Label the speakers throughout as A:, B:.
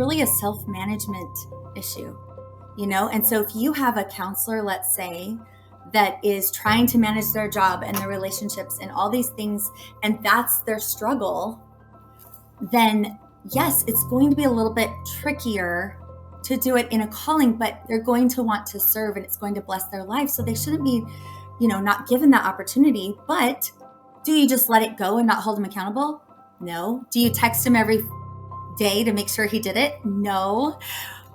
A: really a self-management issue, And so if you have a counselor, let's say, that is trying to manage their job and their relationships and all these things, and that's their struggle, then yes, it's going to be a little bit trickier to do it in a calling, but they're going to want to serve and it's going to bless their life. So they shouldn't be, not given that opportunity. But do you just let it go and not hold them accountable? No. Do you text him every day to make sure he did it? No.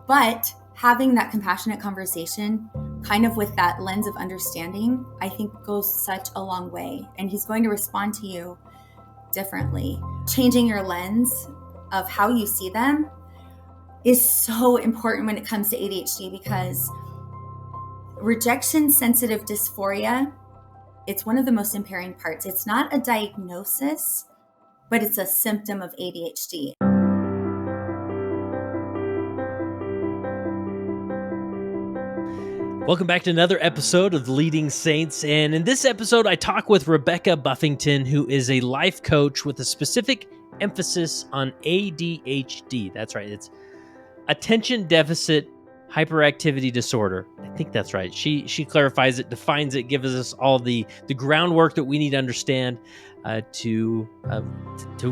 A: But having that compassionate conversation, kind of with that lens of understanding, I think goes such a long way. And he's going to respond to you differently. Changing your lens of how you see them is so important when it comes to ADHD, because rejection sensitive dysphoria, it's one of the most impairing parts. It's not a diagnosis, but it's a symptom of ADHD.
B: Welcome back to another episode of The Leading Saints. And in this episode, I talk with Rebecca Buffington, who is a life coach with a specific emphasis on ADHD. That's right. It's Attention Deficit Hyperactivity Disorder. I think that's right. She clarifies it, defines it, gives us all the groundwork that we need to understand to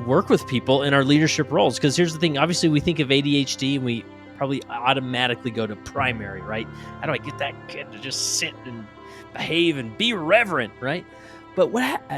B: work with people in our leadership roles. Because here's the thing. Obviously, we think of ADHD and we probably automatically go to primary, right? How do I get that kid to just sit and behave and be reverent, right? But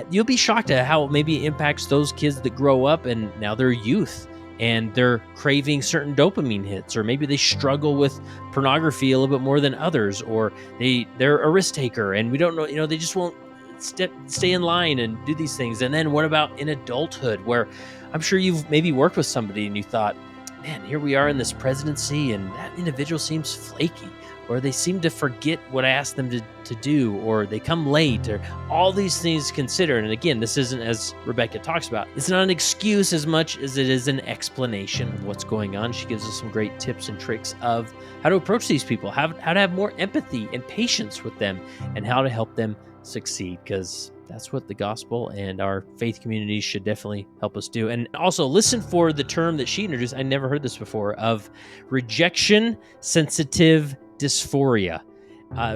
B: you'll be shocked at how maybe it impacts those kids that grow up and now they're youth and they're craving certain dopamine hits, or maybe they struggle with pornography a little bit more than others, or they're a risk taker and we don't know, they just won't stay in line and do these things. And then what about in adulthood, where I'm sure you've maybe worked with somebody and you thought, man, here we are in this presidency and that individual seems flaky, or they seem to forget what I asked them to do, or they come late, or all these things considered. And again, this isn't, as Rebecca talks about, it's not an excuse as much as it is an explanation of what's going on. She gives us some great tips and tricks of how to approach these people, how to have more empathy and patience with them, and how to help them succeed, because that's what the gospel and our faith community should definitely help us do. And also listen for the term that she introduced. I never heard this before, of rejection sensitive dysphoria.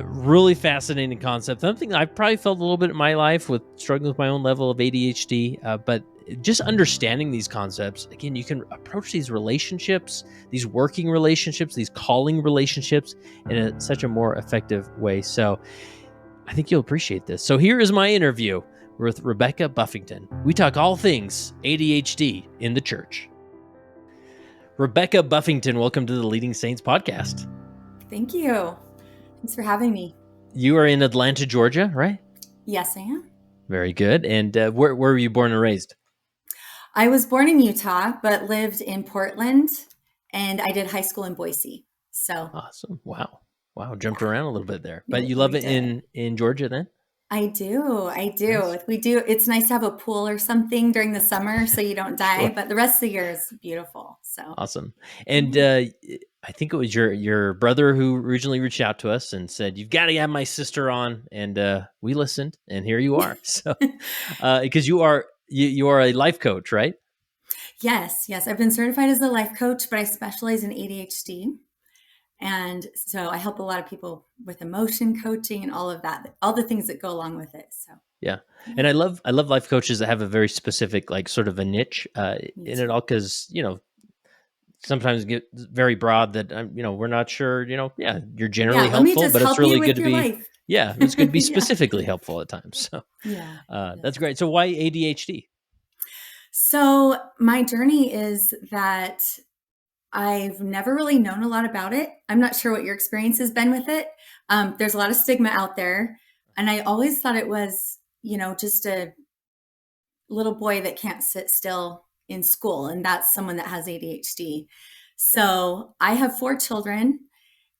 B: Really fascinating concept. Something I've probably felt a little bit in my life with struggling with my own level of ADHD. But just understanding these concepts, again, you can approach these relationships, these working relationships, these calling relationships in such a more effective way. So I think you'll appreciate this. So here is my interview with Rebecca Buffington. We talk all things ADHD in the church. Rebecca Buffington, welcome to the Leading Saints podcast.
A: Thank you. Thanks for having me.
B: You are in Atlanta, Georgia, right?
A: Yes, I am.
B: Very good. And where were you born and raised?
A: I was born in Utah, but lived in Portland, and I did high school in Boise. So
B: awesome. Wow, jumped around a little bit there. But you love it in Georgia then?
A: I do.
B: Nice.
A: We do. It's nice to have a pool or something during the summer so you don't die,
B: Sure.
A: But the rest of the year is beautiful. So
B: awesome. And I think it was your brother who originally reached out to us and said, you've got to have my sister on. And we listened, and here you are. So because you are a life coach, right?
A: Yes. I've been certified as a life coach, but I specialize in ADHD. And so I help a lot of people with emotion coaching and all of that, all the things that go along with it. So
B: yeah. And I love life coaches that have a very specific, like, sort of a niche in it all, because sometimes get very broad that we're not sure. You're generally helpful, but it's really good to be life. Yeah, it's good to be specifically helpful at times. So that's great. So why ADHD?
A: So my journey is that I've never really known a lot about it. I'm not sure what your experience has been with it. There's a lot of stigma out there. And I always thought it was, just a little boy that can't sit still in school. And that's someone that has ADHD. So I have 4 children,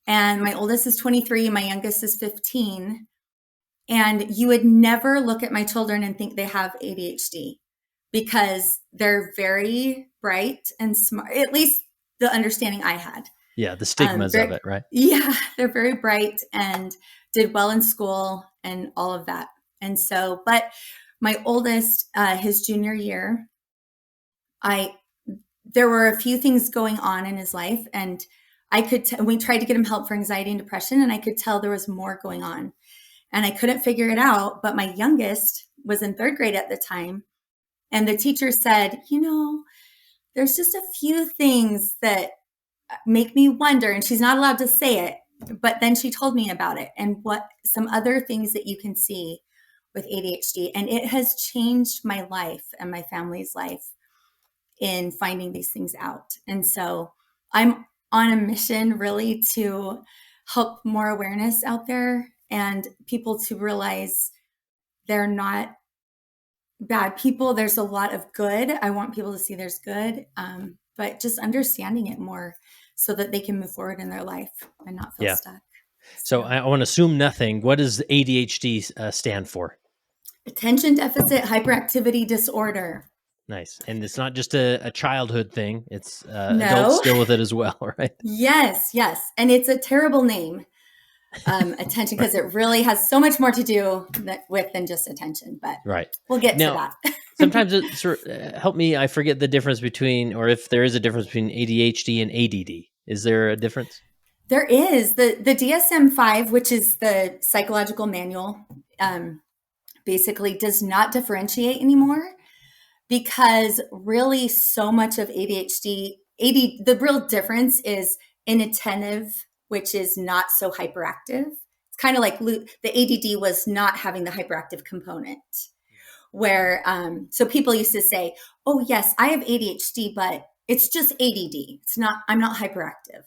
A: and my oldest is 23. My youngest is 15. And you would never look at my children and think they have ADHD, because they're very bright and smart, at least the understanding I had.
B: Yeah, the stigmas of it, right?
A: Yeah, they're very bright and did well in school and all of that. And so, but my oldest, his junior year, there were a few things going on in his life, and we tried to get him help for anxiety and depression, and I could tell there was more going on, and I couldn't figure it out. But my youngest was in 3rd grade at the time, and the teacher said, there's just a few things that make me wonder, and she's not allowed to say it, but then she told me about it and what some other things that you can see with ADHD. And it has changed my life and my family's life in finding these things out. And so I'm on a mission really to help more awareness out there and people to realize they're not bad people. There's a lot of good. I want people to see there's good, but just understanding it more so that they can move forward in their life and not feel stuck.
B: So I want to assume nothing. What does ADHD stand for?
A: Attention Deficit Hyperactivity Disorder.
B: Nice. And it's not just a childhood thing. It's
A: No.
B: adults deal with it as well, right?
A: Yes. And it's a terrible name, attention, because it really has so much more to do with than just attention. But we'll get to that.
B: Sometimes it's help me. I forget the difference between, or if there is a difference between ADHD and ADD. Is there a difference?
A: There is. The DSM-5, which is the psychological manual, basically does not differentiate anymore, because really so much of ADHD, the real difference is inattentive, which is not so hyperactive. It's kind of like the ADD was not having the hyperactive component, where so people used to say, oh yes, I have ADHD, but it's just ADD. I'm not hyperactive.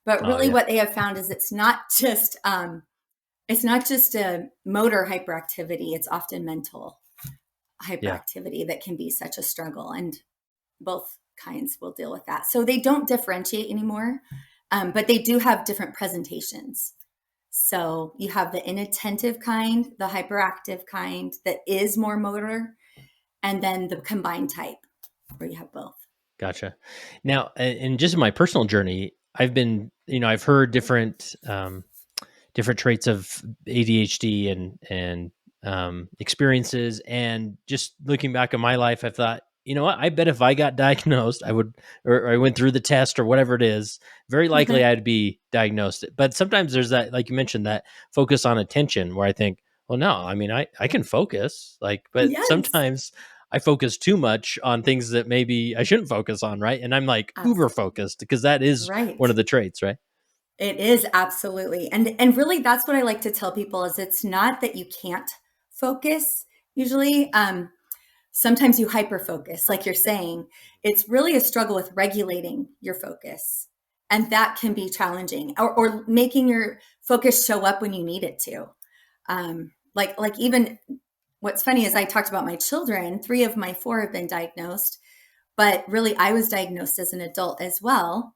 A: But really what they have found is it's not just a motor hyperactivity. It's often mental hyperactivity that can be such a struggle, and both kinds will deal with that. So they don't differentiate anymore, but they do have different presentations. So you have the inattentive kind, the hyperactive kind that is more motor, and then the combined type where you have both.
B: Gotcha. Now, and just in my personal journey, I've been, I've heard different traits of ADHD and experiences. And just looking back on my life, I thought, you know what, I bet if I got diagnosed, I would, or I went through the test or whatever it is, very likely I'd be diagnosed. But sometimes there's that, like you mentioned, that focus on attention where I think, well, no, I mean, I can focus, but sometimes I focus too much on things that maybe I shouldn't focus on, right? And I'm like uber focused, because that is one of the traits, right?
A: It is, absolutely. And really that's what I like to tell people is it's not that you can't focus usually. Sometimes you hyper focus, like you're saying. It's really a struggle with regulating your focus. And that can be challenging, or making your focus show up when you need it to. Like even what's funny is I talked about my children. 3 of my 4 have been diagnosed, but really I was diagnosed as an adult as well.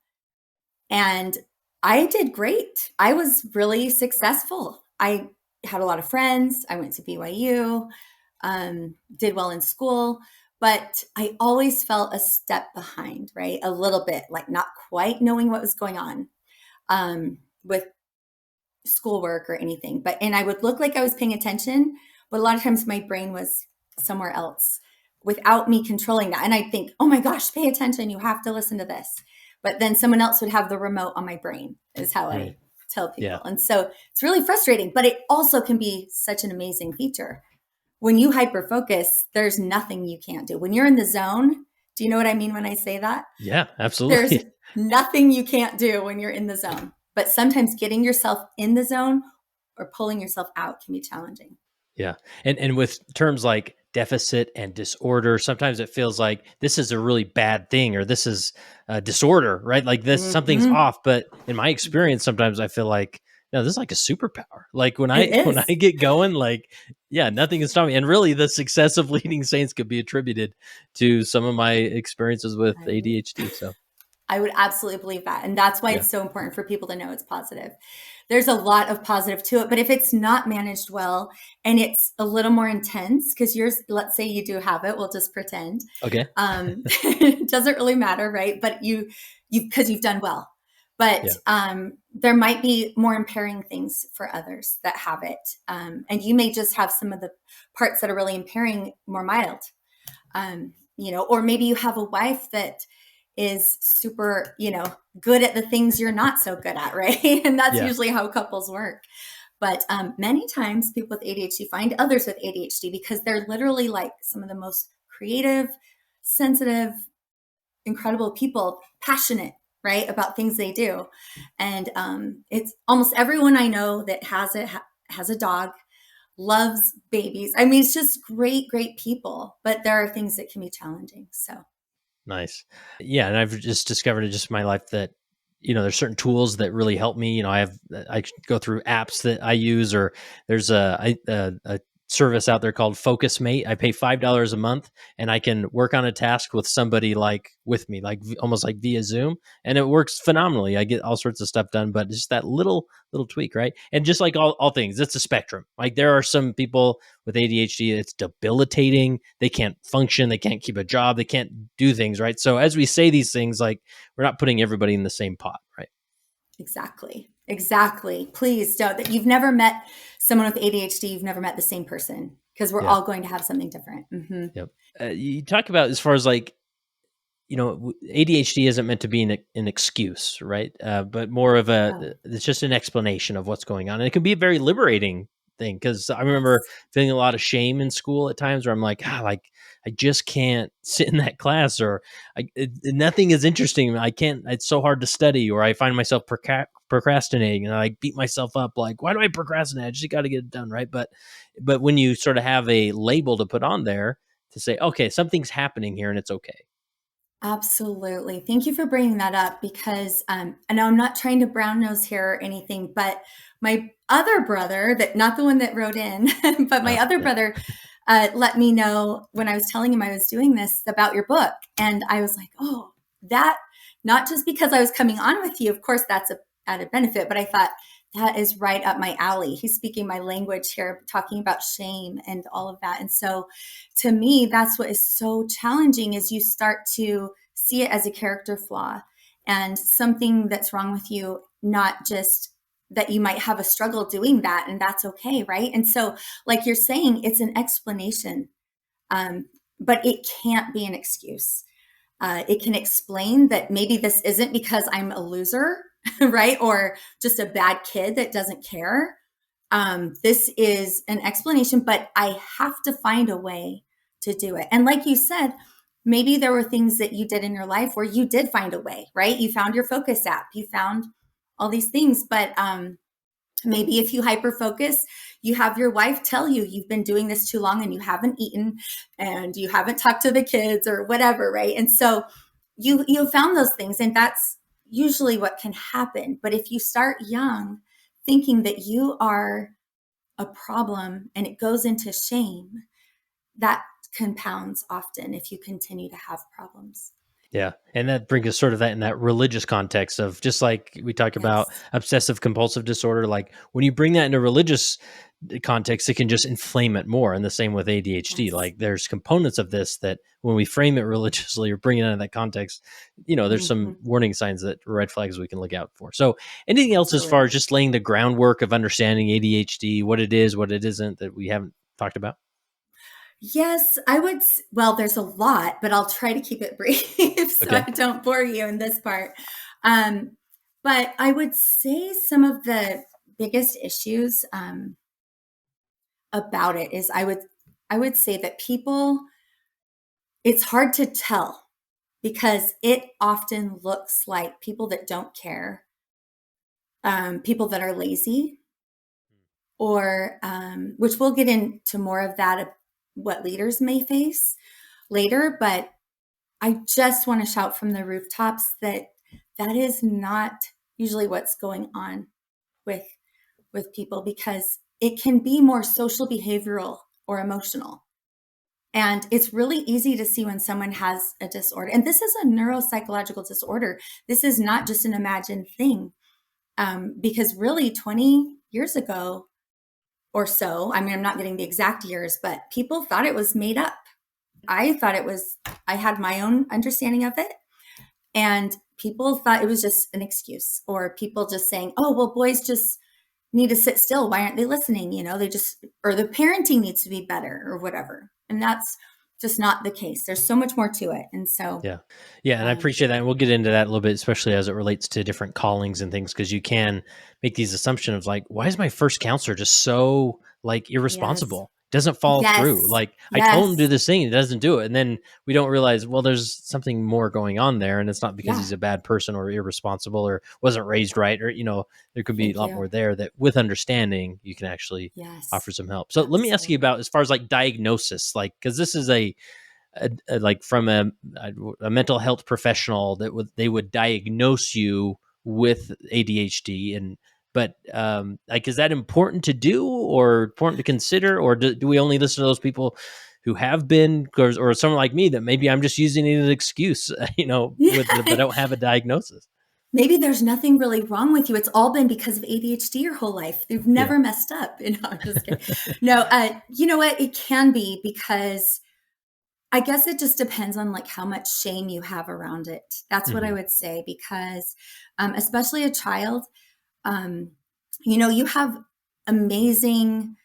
A: And I did great. I was really successful. I had a lot of friends. I went to BYU, did well in school, but I always felt a step behind, right? A little bit, like not quite knowing what was going on with schoolwork or anything. And I would look like I was paying attention, but a lot of times my brain was somewhere else without me controlling that. And I'd think, oh my gosh, pay attention. You have to listen to this. But then someone else would have the remote on my brain, is how I tell people. Yeah. And so it's really frustrating, but it also can be such an amazing feature. When you hyper focus, there's nothing you can't do. When you're in the zone, do you know what I mean when I say that?
B: Yeah, absolutely.
A: There's nothing you can't do when you're in the zone. But sometimes getting yourself in the zone or pulling yourself out can be challenging.
B: Yeah. And with terms like deficit and disorder, sometimes it feels like this is a really bad thing, or this is a disorder, right? Like this, something's off. But in my experience, sometimes I feel like, no, this is like a superpower. Like when I get going, like, yeah, nothing can stop me. And really the success of Leading Saints could be attributed to some of my experiences with ADHD. So
A: I would absolutely believe that. And that's why it's so important for people to know it's positive. There's a lot of positive to it, but if it's not managed well and it's a little more intense, because yours, let's say you do have it, we'll just pretend.
B: Okay.
A: It doesn't really matter, right? But because you've done well. But there might be more impairing things for others that have it. And you may just have some of the parts that are really impairing more mild, or maybe you have a wife that is super, good at the things you're not so good at, right? And that's
B: Yeah.
A: usually how couples work. But many times people with ADHD find others with ADHD because they're literally like some of the most creative, sensitive, incredible people, passionate, right, about things they do. And it's almost everyone I know that has a dog, loves babies. I mean, it's just great, great people, but there are things that can be challenging. So
B: Nice. Yeah, and I've just discovered in just my life that there's certain tools that really help me. I go through apps that I use, or there's a service out there called Focus Mate. I pay $5 a month, and I can work on a task with somebody like with me, like almost like via Zoom, and it works phenomenally. I get all sorts of stuff done, but just that little tweak, right? And just like all things, it's a spectrum. Like there are some people with ADHD, it's debilitating. They can't function. They can't keep a job. They can't do things, right? So as we say these things, like we're not putting everybody in the same pot, right?
A: exactly. Please don't. That you've never met someone with ADHD. You've never met the same person because we're
B: Yeah.
A: all going to have something different. Mm-hmm.
B: Yep. You talk about as far as like, ADHD isn't meant to be an excuse, right? But more of it's just an explanation of what's going on. And it can be a very liberating thing because I remember feeling a lot of shame in school at times where I'm like, I just can't sit in that class, or nothing is interesting. I can't, it's so hard to study, or I find myself procrastinating and I beat myself up like, why do I procrastinate? I just got to get it done, right? But when you sort of have a label to put on there to say, okay, something's happening here and it's okay.
A: Absolutely. Thank you for bringing that up because I know I'm not trying to brown nose here or anything, but my other brother, that not the one that wrote in, but my other brother let me know when I was telling him I was doing this about your book. And I was like, oh, that, not just because I was coming on with you, of course, that's a added benefit, but I thought that is right up my alley. He's speaking my language here, talking about shame and all of that. And so to me, that's what is so challenging is you start to see it as a character flaw and something that's wrong with you, not just that you might have a struggle doing that, and that's okay, right? And so, like you're saying, it's an explanation, but it can't be an excuse. It can explain that maybe this isn't because I'm a loser, right? Or just a bad kid that doesn't care. This is an explanation, but I have to find a way to do it. And like you said, maybe there were things that you did in your life where you did find a way, right? You found your focus app, you found all these things, but maybe if you hyper focus, you have your wife tell you you've been doing this too long and you haven't eaten and you haven't talked to the kids or whatever, right? And so you found those things, and that's usually what can happen. But if you start young thinking that you are a problem and it goes into shame, that compounds often if you continue to have problems.
B: Yeah. And that brings us sort of that in that religious context of just like we talk about
A: Yes.
B: obsessive compulsive disorder. Like when you bring that into religious context, it can just inflame it more. And the same with ADHD.
A: Yes.
B: Like there's components of this that when we frame it religiously or bring it into that context, there's some
A: Mm-hmm.
B: warning signs that red flags we can look out for. So anything else as far as
A: Absolutely.
B: just laying the groundwork of understanding ADHD, what it is, what it isn't that we haven't talked about?
A: Yes, well, there's a lot, but I'll try to keep it brief so I
B: Okay.
A: don't bore you in this part. Um, but I would say some of the biggest issues about it is I would say that it's hard to tell because it often looks like people that don't care, people that are lazy, or which we'll get into more of that, of what leaders may face later. But I just want to shout from the rooftops that that is not usually what's going on with people, because it can be more social, behavioral, or emotional. And it's really easy to see when someone has a disorder. And this is a neuropsychological disorder. This is not just an imagined thing. Because really 20 years ago or so, I mean, I'm not getting the exact years, but people thought it was made up. I had my own understanding of it. And people thought it was just an excuse, or people just saying, oh, well, boys just need to sit still. Why aren't they listening? Or the parenting needs to be better or whatever. And that's just not the case. There's so much more to it. And so,
B: Yeah. Yeah. And I appreciate that. And we'll get into that a little bit, especially as it relates to different callings and things, because you can make these assumptions of like, why is my first counselor just so like
A: yes,
B: irresponsible? Doesn't follow through.
A: yes,
B: Like I told him to do
A: yes,
B: this thing, he doesn't do it. And then we don't realize, well, there's something more going on there. And it's not because
A: yeah,
B: he's a bad person or irresponsible or wasn't raised right. Or, there could be a
A: thank
B: lot
A: you.
B: more there that with understanding, you can actually
A: Yes,
B: offer some help. So let me ask you
A: absolutely.
B: about as far as like diagnosis, like, because this is like from a mental health professional that they would diagnose you with ADHD but like is that important to do or important to consider or do we only listen to those people who have been or someone like me that maybe I'm just using it as an excuse but I don't have a diagnosis.
A: Maybe there's nothing really wrong with you. It's all been because of ADHD your whole life. You've
B: Yeah.
A: never messed up. I'm just kidding. No, you know what? It can be because I guess it just depends on like how much shame you have around it. That's what I
B: Hmm.
A: would say because, especially a child, um, you have amazing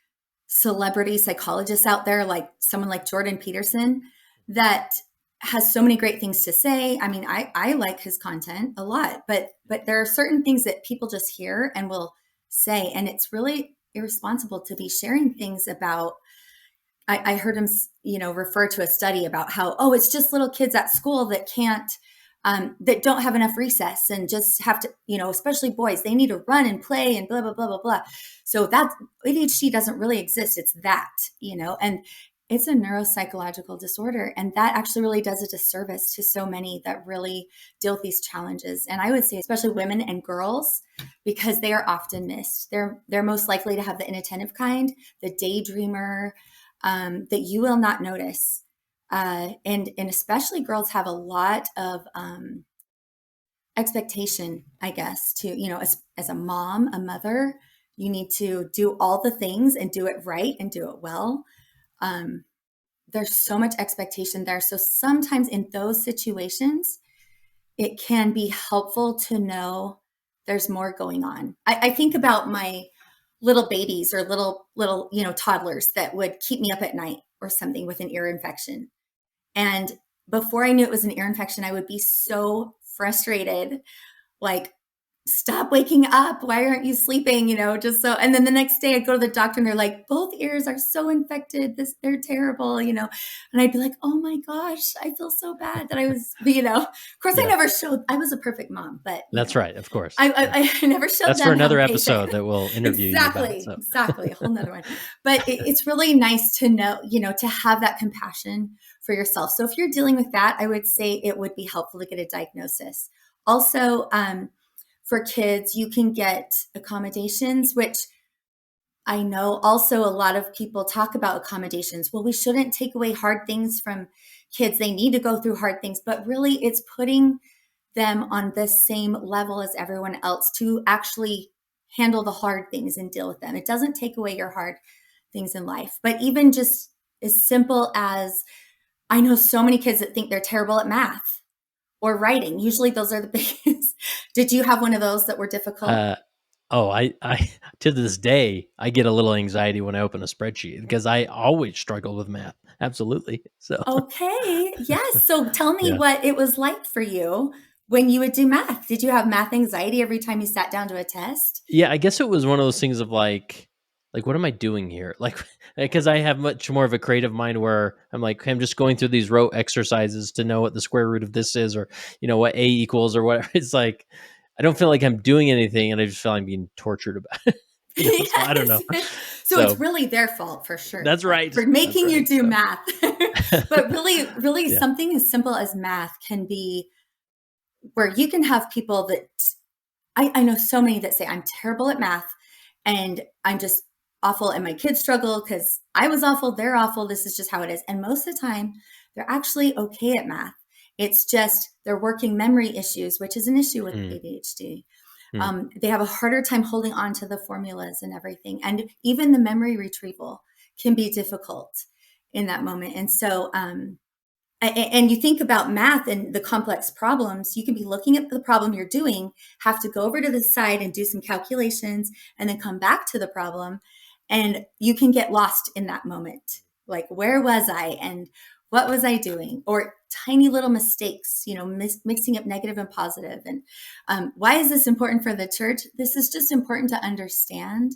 A: celebrity psychologists out there, like someone like Jordan Peterson, that has so many great things to say. I mean, I like his content a lot, but there are certain things that people just hear and will say, and it's really irresponsible to be sharing things about. I heard him, refer to a study about how, oh, it's just little kids at school that can't, that don't have enough recess and just have to, especially boys, they need to run and play and blah, blah, blah, blah, blah. So that's ADHD doesn't really exist. It's that, and it's a neuropsychological disorder. And that actually really does a disservice to so many that really deal with these challenges. And I would say, especially women and girls, because they are often missed. They're most likely to have the inattentive kind, the daydreamer, that you will not notice. And especially girls have a lot of expectation, I guess, to, as a mom, a mother, you need to do all the things and do it right and do it well. Um, there's so much expectation there. So sometimes in those situations, it can be helpful to know there's more going on. I think about my little babies or little toddlers that would keep me up at night or something with an ear infection. And before I knew it was an ear infection, I would be so frustrated, like, stop waking up. Why aren't you sleeping? Just so. And then the next day I go to the doctor and they're like, both ears are so infected. They're terrible, And I'd be like, oh my gosh, I feel so bad that I was, of course I
B: Yeah,
A: never showed, I was a perfect mom, but,
B: that's right, of course.
A: I,
B: Yeah,
A: I, I never showed
B: that's for
A: them how
B: another
A: patient.
B: episode that we'll interview you about.
A: Exactly,
B: So
A: exactly. A whole nother one. But it's really nice to know, to have that compassion for yourself. So if you're dealing with that, I would say it would be helpful to get a diagnosis. Also, for kids, you can get accommodations, which I know also a lot of people talk about accommodations. Well, we shouldn't take away hard things from kids. They need to go through hard things, but really it's putting them on the same level as everyone else to actually handle the hard things and deal with them. It doesn't take away your hard things in life, but even just as simple as I know so many kids that think they're terrible at math or writing. Usually those are the biggest. Did you have one of those that were difficult?
B: uh, oh, I to this day, I get a little anxiety when I open a spreadsheet because I always struggle with math. Absolutely. So,
A: Okay. Yes. So tell me
B: yeah.
A: what it was like for you when you would do math. Did you have math anxiety every time you sat down to a test?
B: Yeah, I guess it was one of those things of like, what am I doing here? Like, because I have much more of a creative mind where I'm like, I'm just going through these rote exercises to know what the square root of this is, or what a equals, or whatever. It's like I don't feel like I'm doing anything, and I just feel I'm being tortured about it. So I don't know.
A: Yes. So it's
B: So
A: really their fault for sure,
B: that's
A: like
B: right.
A: for
B: That's
A: making you
B: right.
A: do
B: So
A: math. But really, really
B: yeah.
A: something as simple as math can be where you can have people that I know so many that say, I'm terrible at math and I'm just awful and my kids struggle because I was awful, they're awful. This is just how it is. And most of the time, they're actually okay at math. It's just they're working memory issues, which is an issue with
B: Mm,
A: ADHD.
B: mm.
A: They have a harder time holding on to the formulas and everything. And even the memory retrieval can be difficult in that moment. And so, and you think about math and the complex problems, you can be looking at the problem you're doing, have to go over to the side and do some calculations, and then come back to the problem. And you can get lost in that moment. Like, where was I? And What was I doing? Or tiny little mistakes, mixing up negative and positive. And why is this important for the church? This is just important to understand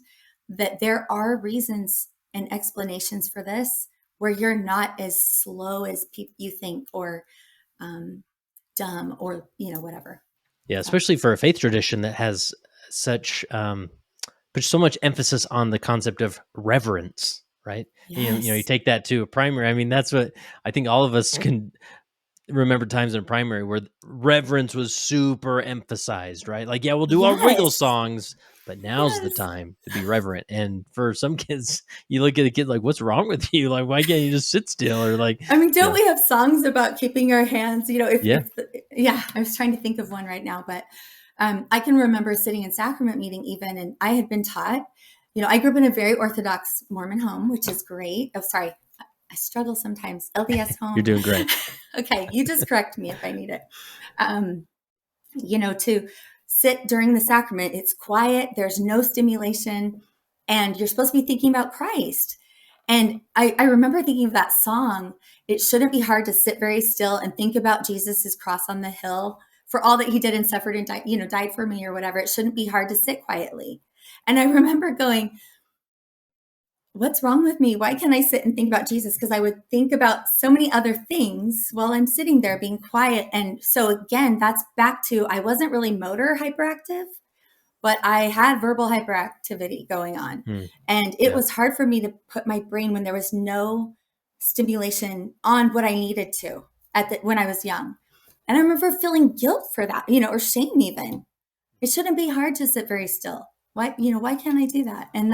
A: that there are reasons and explanations for this where you're not as slow as you think, or dumb, or, whatever.
B: Yeah, especially for a faith tradition that has such put so much emphasis on the concept of reverence, right?
A: Yes.
B: You take that to a primary. I mean, that's what I think all of us can remember times in primary where reverence was super emphasized, right? Like, yeah, we'll do our wiggle
A: Yes.
B: songs, but now's the
A: Yes.
B: time to be reverent. And for some kids, you look at a kid like, what's wrong with you? Like, why can't you just sit still? Or like,
A: I mean, don't we have songs about keeping our hands,
B: Yeah.
A: I was trying to think of one right now, but I can remember sitting in sacrament meeting even, and I had been taught, I grew up in a very Orthodox Mormon home, which is great. Oh, sorry. I struggle sometimes. LDS home.
B: You're doing great.
A: Okay. You just correct me if I need it. To sit during the sacrament, it's quiet. There's no stimulation, and you're supposed to be thinking about Christ. And I remember thinking of that song. It shouldn't be hard to sit very still and think about Jesus's cross on the hill for all that he did and suffered and died for me or whatever. It shouldn't be hard to sit quietly. And I remember going, what's wrong with me? Why can't I sit and think about Jesus? Because I would think about so many other things while I'm sitting there being quiet. And so again, that's back to, I wasn't really motor hyperactive, but I had verbal hyperactivity going on. And it was hard for me to put my brain when there was no stimulation on what I needed to when I was young. And I remember feeling guilt for that, or shame even. It shouldn't be hard to sit very still. Why can't I do that? And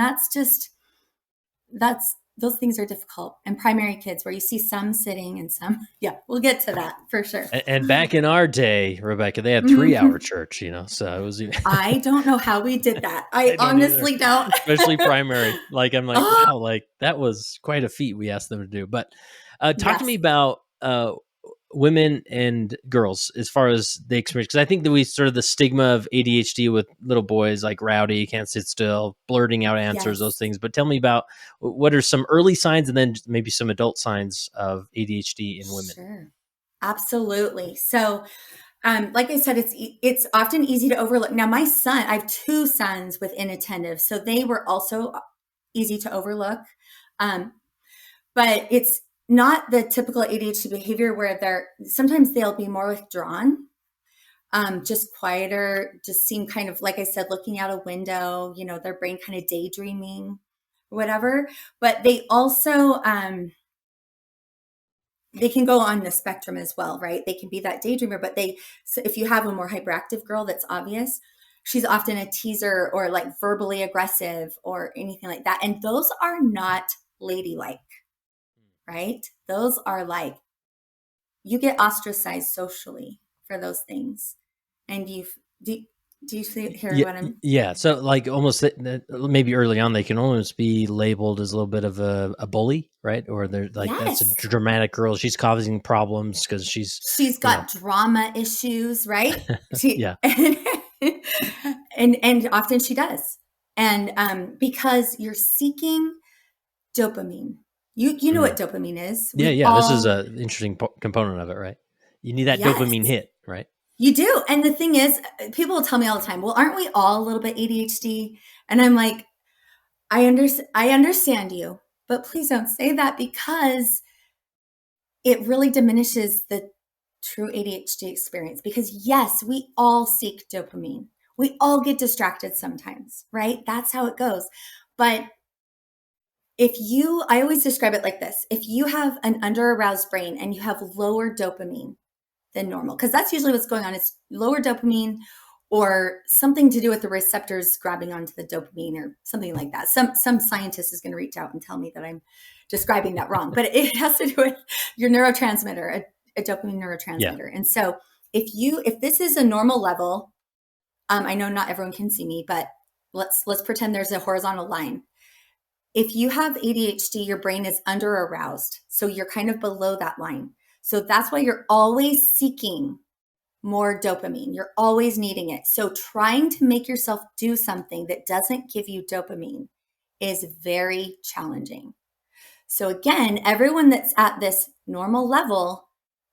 A: those things are difficult. And primary kids, where you see some sitting and some, we'll get to that for sure.
B: And back in our day, Rebecca, they had 3-hour church, so it was.
A: I don't know how we did that. I honestly don't.
B: Especially primary. Like, I'm like, wow, like that was quite a feat we asked them to do. But talk to me about women and girls as far as the experience, because I think that we sort of the stigma of ADHD with little boys, like rowdy, can't sit still, blurting out answers, those things. But tell me about what are some early signs and then maybe some adult signs of ADHD in women.
A: Sure, absolutely. So, like I said, it's often easy to overlook. Now, I have 2 sons with inattentive, so they were also easy to overlook. But it's not the typical ADHD behavior where sometimes they'll be more withdrawn, just quieter, just seem kind of, like I said, looking out a window, their brain kind of daydreaming, whatever. But they also, they can go on the spectrum as well, right? They can be that daydreamer, but so if you have a more hyperactive girl, that's obvious. She's often a teaser or like verbally aggressive or anything like that. And those are not ladylike. Right? Those are like, you get ostracized socially for those things. And do you hear what I'm?
B: Yeah. So like almost maybe early on, they can almost be labeled as a little bit of a bully, right? Or they're like, that's a dramatic girl. She's causing problems because she's
A: got drama issues, right?
B: Yeah.
A: And often she does. And because you're seeking dopamine. You know what dopamine is.
B: This is an interesting component of it, right? You need that dopamine hit, right?
A: You do. And the thing is, people will tell me all the time, well, aren't we all a little bit ADHD? And I'm like, I understand you, but please don't say that, because it really diminishes the true ADHD experience. Because yes, we all seek dopamine. We all get distracted sometimes, right? That's how it goes. But I always describe it like this. If you have an under-aroused brain and you have lower dopamine than normal, because that's usually what's going on, it's lower dopamine or something to do with the receptors grabbing onto the dopamine or something like that. Some scientist is going to reach out and tell me that I'm describing that wrong, but it has to do with your neurotransmitter, a dopamine neurotransmitter. And so if this is a normal level, I know not everyone can see me, but let's pretend there's a horizontal line. If you have ADHD, your brain is under aroused. So you're kind of below that line. So that's why you're always seeking more dopamine. You're always needing it. So trying to make yourself do something that doesn't give you dopamine is very challenging. So again, everyone that's at this normal level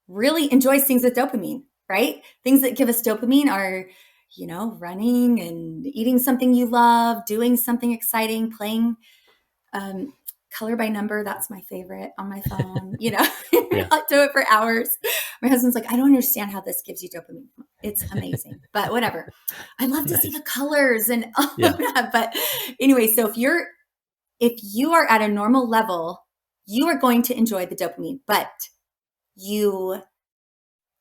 A: really enjoys things with dopamine, right? Things that give us dopamine are, running and eating something you love, doing something exciting, playing color by number. That's my favorite on my phone.
B: Yeah.
A: I'll do it for hours. My husband's like, I don't understand how this gives you dopamine. It's amazing, but whatever. I love to see
B: Nice.
A: the colors and all
B: Yeah.
A: of that. But anyway, so if you are at a normal level, you are going to enjoy the dopamine, but you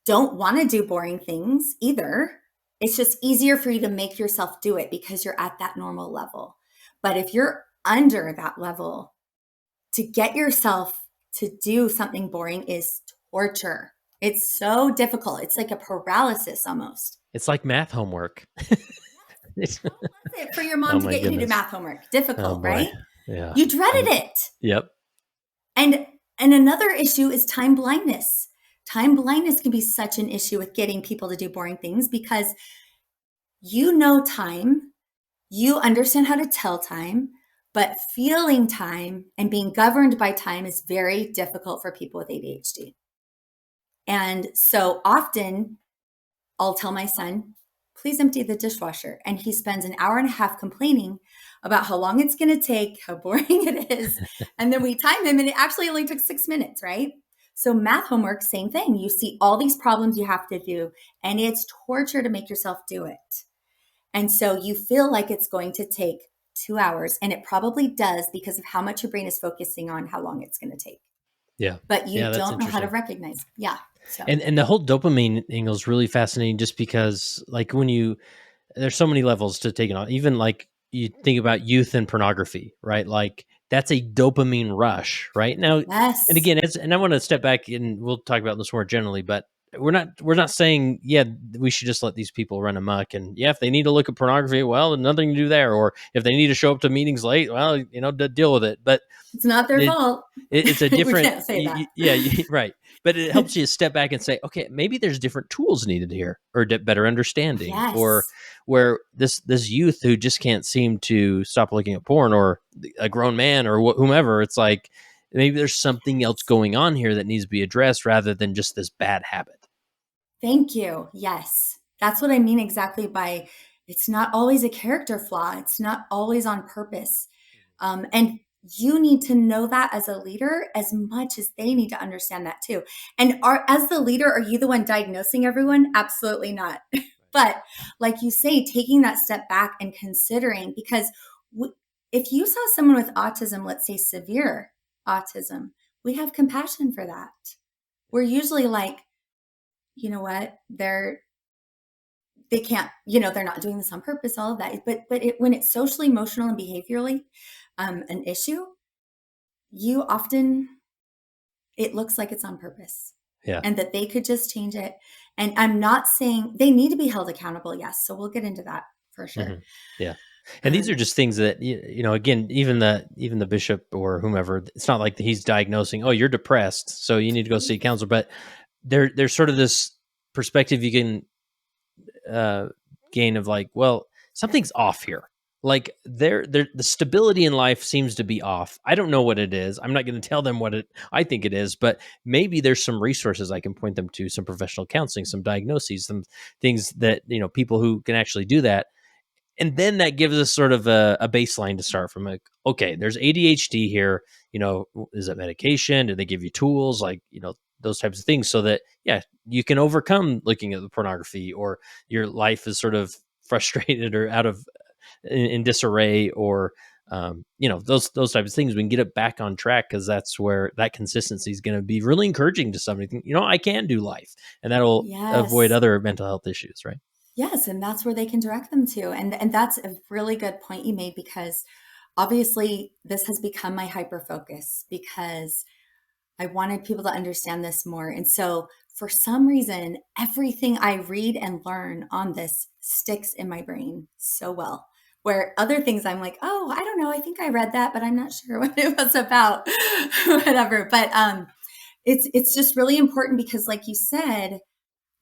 A: don't want to do boring things either. It's just easier for you to make yourself do it because you're at that normal level. But if you're under that level, to get yourself to do something boring is torture. It's so difficult. It's like a paralysis almost.
B: It's like math homework.
A: Yes. How was it for your
B: Oh
A: mom to
B: my
A: get you to do
B: goodness.
A: math homework?
B: Oh
A: Difficult,
B: boy.
A: right?
B: Yeah.
A: You dreaded it.
B: Yep.
A: And another issue is time blindness. Time blindness can be such an issue with getting people to do boring things because you know time, you understand how to tell time, but feeling time and being governed by time is very difficult for people with ADHD. And so often I'll tell my son, please empty the dishwasher. And he spends an hour and a half complaining about how long it's going to take, how boring it is. And then we time him and it actually only took 6 minutes, right? So math homework, same thing. You see all these problems you have to do and it's torture to make yourself do it. And so you feel like it's going to take 2 hours and it probably does because of how much your brain is focusing on how long it's going to take.
B: Yeah.
A: But you
B: Yeah, that's
A: don't know how to
B: interesting.
A: recognize. Yeah. So
B: And the whole dopamine angle is really fascinating just because like there's so many levels to take it on. Even like you think about youth and pornography, right? Like that's a dopamine rush, right? Now, and
A: yes.
B: again, and I want to step back and we'll talk about this more generally, but we're not saying, yeah, we should just let these people run amok. And yeah, if they need to look at pornography, well, nothing to do there. Or if they need to show up to meetings late, well, deal with it. But
A: It's not their
B: it,
A: fault.
B: it's a
A: We
B: different,
A: can't say that.
B: yeah, right. But it helps you step back and say, okay, maybe there's different tools needed here, or better understanding, or
A: Yes.
B: where this youth who just can't seem to stop looking at porn, or a grown man, or whomever, it's like maybe there's something else going on here that needs to be addressed rather than just this bad habit.
A: Thank you. Yes. That's what I mean exactly by it's not always a character flaw. It's not always on purpose. And you need to know that as a leader as much as they need to understand that too. And as the leader, are you the one diagnosing everyone? Absolutely not. But like you say, taking that step back and considering, because if you saw someone with autism, let's say severe autism, we have compassion for that. We're usually like, you know what, they can't, they're not doing this on purpose, all of that. But when it's socially, emotional, and behaviorally an issue, you often, it looks like it's on purpose
B: Yeah.
A: and that they could just change it. And I'm not saying they need to be held accountable. Yes. So we'll get into that for sure.
B: Yeah. And these are just things that again, even the bishop or whomever, it's not like he's diagnosing, oh, you're depressed, so you need to go see a counselor. But there's sort of this perspective you can gain of like, well, something's off here. Like the stability in life seems to be off. I don't know what it is. I'm not going to tell them what I think it is, but maybe there's some resources I can point them to, some professional counseling, some diagnoses, some things that people who can actually do that. And then that gives us sort of a baseline to start from. Like, okay, there's ADHD here. Is it medication? Do they give you tools? Like, those types of things, so that, yeah, you can overcome looking at the pornography, or your life is sort of frustrated or out of in disarray, or those types of things. We can get it back on track, because that's where that consistency is going to be really encouraging to somebody. I can do life, and that'll avoid
A: Yes.
B: other mental health issues, right?
A: Yes, and that's where they can direct them to. And that's a really good point you made, because obviously this has become my hyper focus because I wanted people to understand this more. And so for some reason, everything I read and learn on this sticks in my brain so well. Where other things I'm like, oh, I don't know, I think I read that, but I'm not sure what it was about, whatever. But it's just really important because, like you said,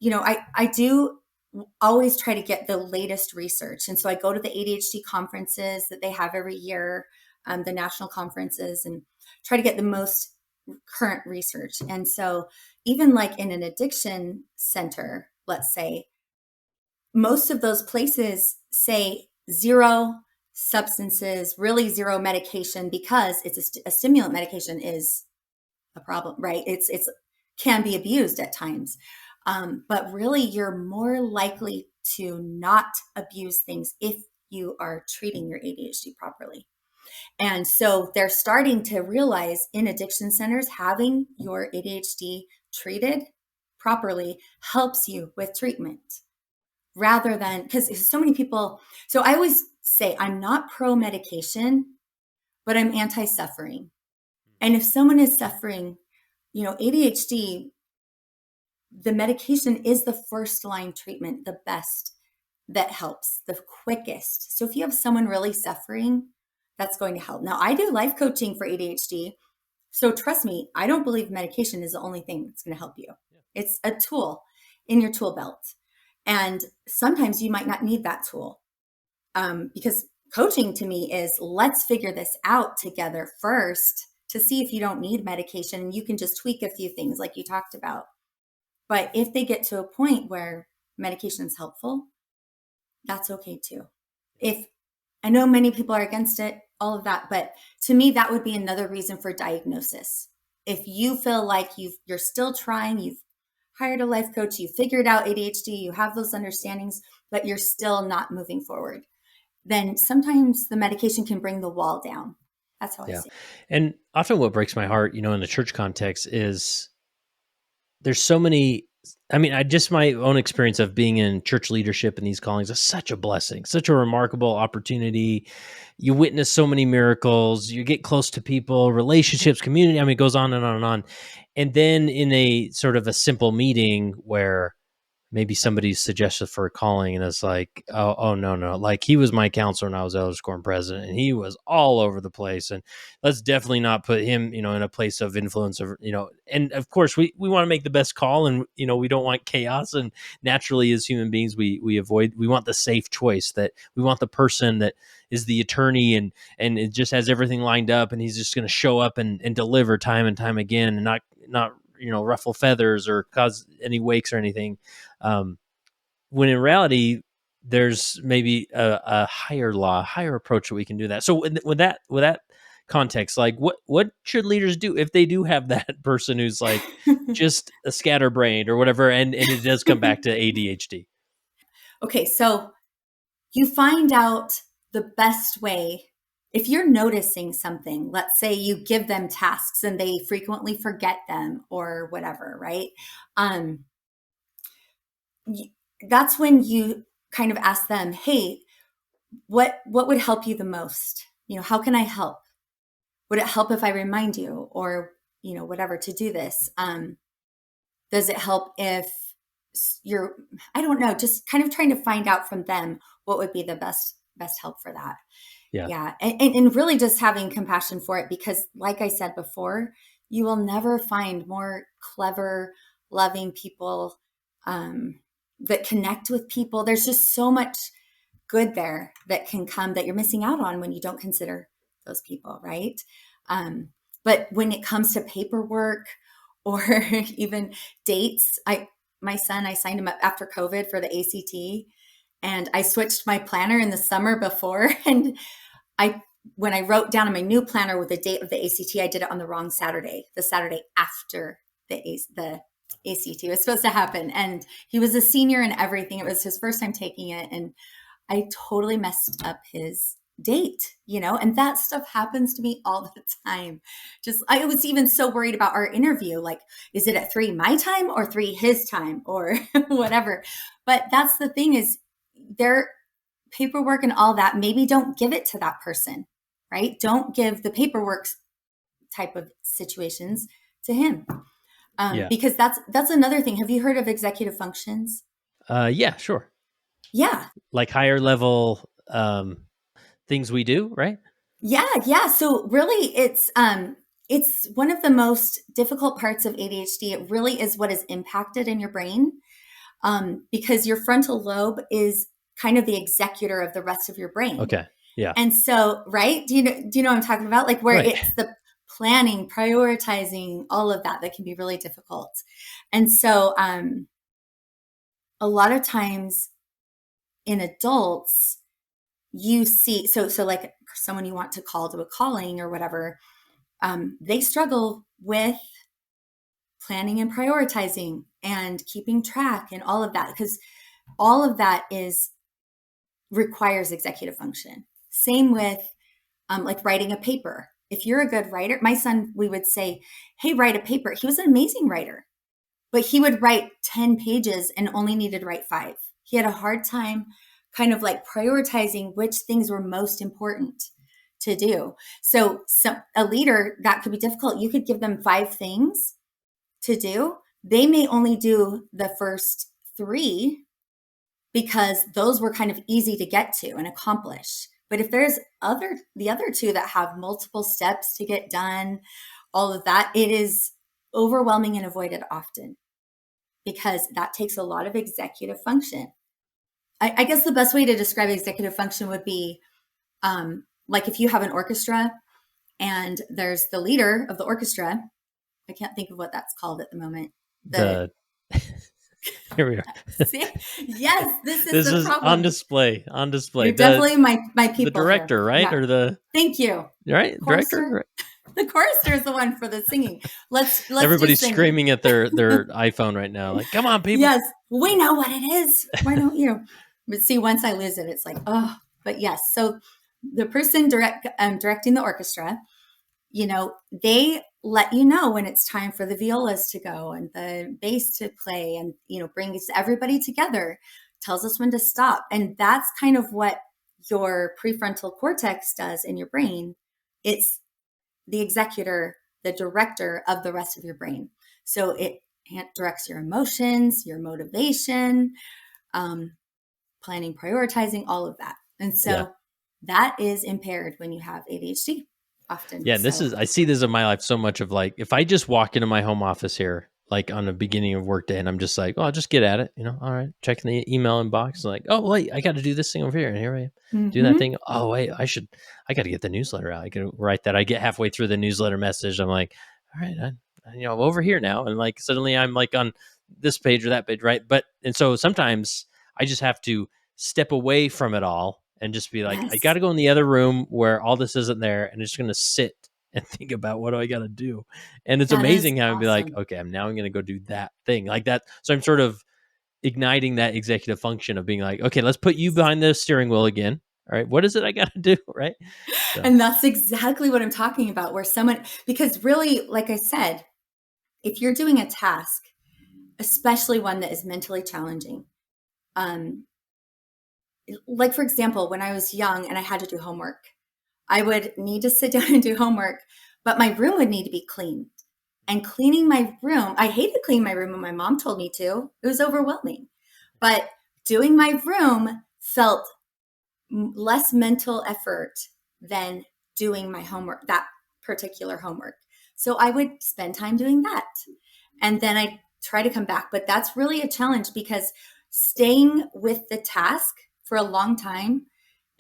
A: I do always try to get the latest research. And so I go to the ADHD conferences that they have every year. the national conferences, and try to get the most current research. And so even like in an addiction center, let's say, most of those places say zero substances, really zero medication, because it's a stimulant medication is a problem, right? It's can be abused at times. But really, you're more likely to not abuse things if you are treating your ADHD properly. And so they're starting to realize in addiction centers, having your ADHD treated properly helps you with treatment rather than, because so many people, so I always say I'm not pro medication, but I'm anti suffering. And if someone is suffering, ADHD, the medication is the first line treatment, the best that helps, the quickest. So if you have someone really suffering, that's going to help. Now, I do life coaching for ADHD. So trust me, I don't believe medication is the only thing that's going to help you. It's a tool in your tool belt. And sometimes you might not need that tool, because coaching to me is, let's figure this out together first to see if you don't need medication, and you can just tweak a few things like you talked about. But if they get to a point where medication is helpful, that's okay too. If I know many people are against it, all of that, but to me, that would be another reason for diagnosis. If you feel like you're still trying, you've hired a life coach, you figured out ADHD, you have those understandings, but you're still not moving forward, then sometimes the medication can bring the wall down. That's how I see it.
B: And often what breaks my heart, in the church context is there's so many, my own experience of being in church leadership and these callings is such a blessing, such a remarkable opportunity. You witness so many miracles, you get close to people, relationships, community. It goes on and on and on. And then in a sort of a simple meeting where maybe somebody suggested for a calling and it's like, oh, no. Like, he was my counselor and I was Elders Quorum president and he was all over the place. And let's definitely not put him, in a place of influence and of course we want to make the best call, and, we don't want chaos. And naturally as human beings, we want the safe choice, that we want the person that is the attorney and it just has everything lined up and he's just going to show up and deliver time and time again and not ruffle feathers or cause any wakes or anything. When in reality, there's maybe a higher approach that we can do that. So with that context, like what should leaders do if they do have that person who's like just a scatterbrained or whatever, and it does come back to ADHD?
A: Okay, so you find out the best way. If you're noticing something, let's say you give them tasks and they frequently forget them or whatever, right? That's when you kind of ask them, hey, what would help you the most? How can I help? Would it help if I remind you or, whatever, to do this? Does it help if I don't know, just kind of trying to find out from them what would be the best help for that. Yeah. And really just having compassion for it, because like I said before, you will never find more clever, loving people that connect with people. There's just so much good there that can come that you're missing out on when you don't consider those people, right? But when it comes to paperwork or even dates, my son, I signed him up after COVID for the ACT, and I switched my planner in the summer before. And when I wrote down in my new planner with the date of the ACT, I did it on the wrong Saturday, the Saturday after the ACT was supposed to happen. And he was a senior and everything. It was his first time taking it. And I totally messed up his date, and that stuff happens to me all the time. I was even so worried about our interview. Like, is it at 3 my time or 3 his time or whatever? But that's the thing, is their paperwork and all that, maybe don't give it to that person, right? Don't give the paperwork type of situations to him. Because that's another thing. Have you heard of executive functions?
B: Yeah, sure.
A: Yeah.
B: Like higher level things we do, right?
A: Yeah. So really it's one of the most difficult parts of ADHD. It really is what is impacted in your brain, because your frontal lobe is kind of the executor of the rest of your brain.
B: Okay. Yeah.
A: And so, right? Do you know what I'm talking about? Like where
B: Right.
A: it's the planning, prioritizing, all of that can be really difficult. And so, a lot of times in adults, you see, so like someone you want to call to a calling or whatever, they struggle with planning and prioritizing and keeping track and all of that, because all of that is requires executive function. Same with like writing a paper. If you're a good writer, my son, we would say, hey, write a paper. He was an amazing writer, but he would write 10 pages and only needed to write 5. He had a hard time kind of like prioritizing which things were most important to do. So a leader, that could be difficult. You could give them 5 things to do. They may only do the first 3 because those were kind of easy to get to and accomplish. But if there's the other 2 that have multiple steps to get done, all of that, it is overwhelming and avoided often because that takes a lot of executive function. I guess the best way to describe executive function would be like if you have an orchestra and there's the leader of the orchestra. I can't think of what that's called at the moment.
B: Here we are.
A: See? Yes, this is
B: This
A: the
B: is
A: problem.
B: on display.
A: You're definitely my people.
B: The director,
A: here.
B: right?
A: Yeah.
B: Or the
A: Thank you.
B: right
A: Chorister?
B: director. Right.
A: The chorister is the one for the singing. Let's
B: Everybody's
A: just sing.
B: screaming at their iPhone right now, like, "Come on, people!"
A: Yes, we know what it is. Why don't you? But see, once I lose it, it's like, oh. But yes, so the person directing the orchestra, they let you know when it's time for the violas to go and the bass to play, and brings everybody together, tells us when to stop. And that's kind of what your prefrontal cortex does in your brain. It's the executor, the director of the rest of your brain. So it directs your emotions, your motivation, planning, prioritizing, all of that. And so that is impaired when you have ADHD often.
B: Yeah, I see this in my life so much of like, if I just walk into my home office here, like on the beginning of work day, and I'm just like, oh, I'll just get at it, all right, checking the email inbox, like, oh, wait, I got to do this thing over here. And here I am, do that thing. Oh, wait, I got to get the newsletter out. I can write that. I get halfway through the newsletter message. I'm like, all right, I'm over here now. And like, suddenly I'm like on this page or that page, right? And so sometimes I just have to step away from it all and just be like, I got to go in the other room where all this isn't there, and I'm just going to sit and think about what do I got to do. And it's amazing how I'd be like, okay, I'm going to go do that thing like that. So I'm sort of igniting that executive function of being like, okay, let's put you behind the steering wheel again. All right, what is it I got to do? Right.
A: So. And that's exactly what I'm talking about, where because really, like I said, if you're doing a task, especially one that is mentally challenging, like, for example, when I was young and I had to do homework, I would need to sit down and do homework, but my room would need to be cleaned. And cleaning my room, I hated cleaning my room when my mom told me to. It was overwhelming. But doing my room felt less mental effort than doing my homework, that particular homework. So I would spend time doing that. And then I try to come back. But that's really a challenge, because staying with the task for a long time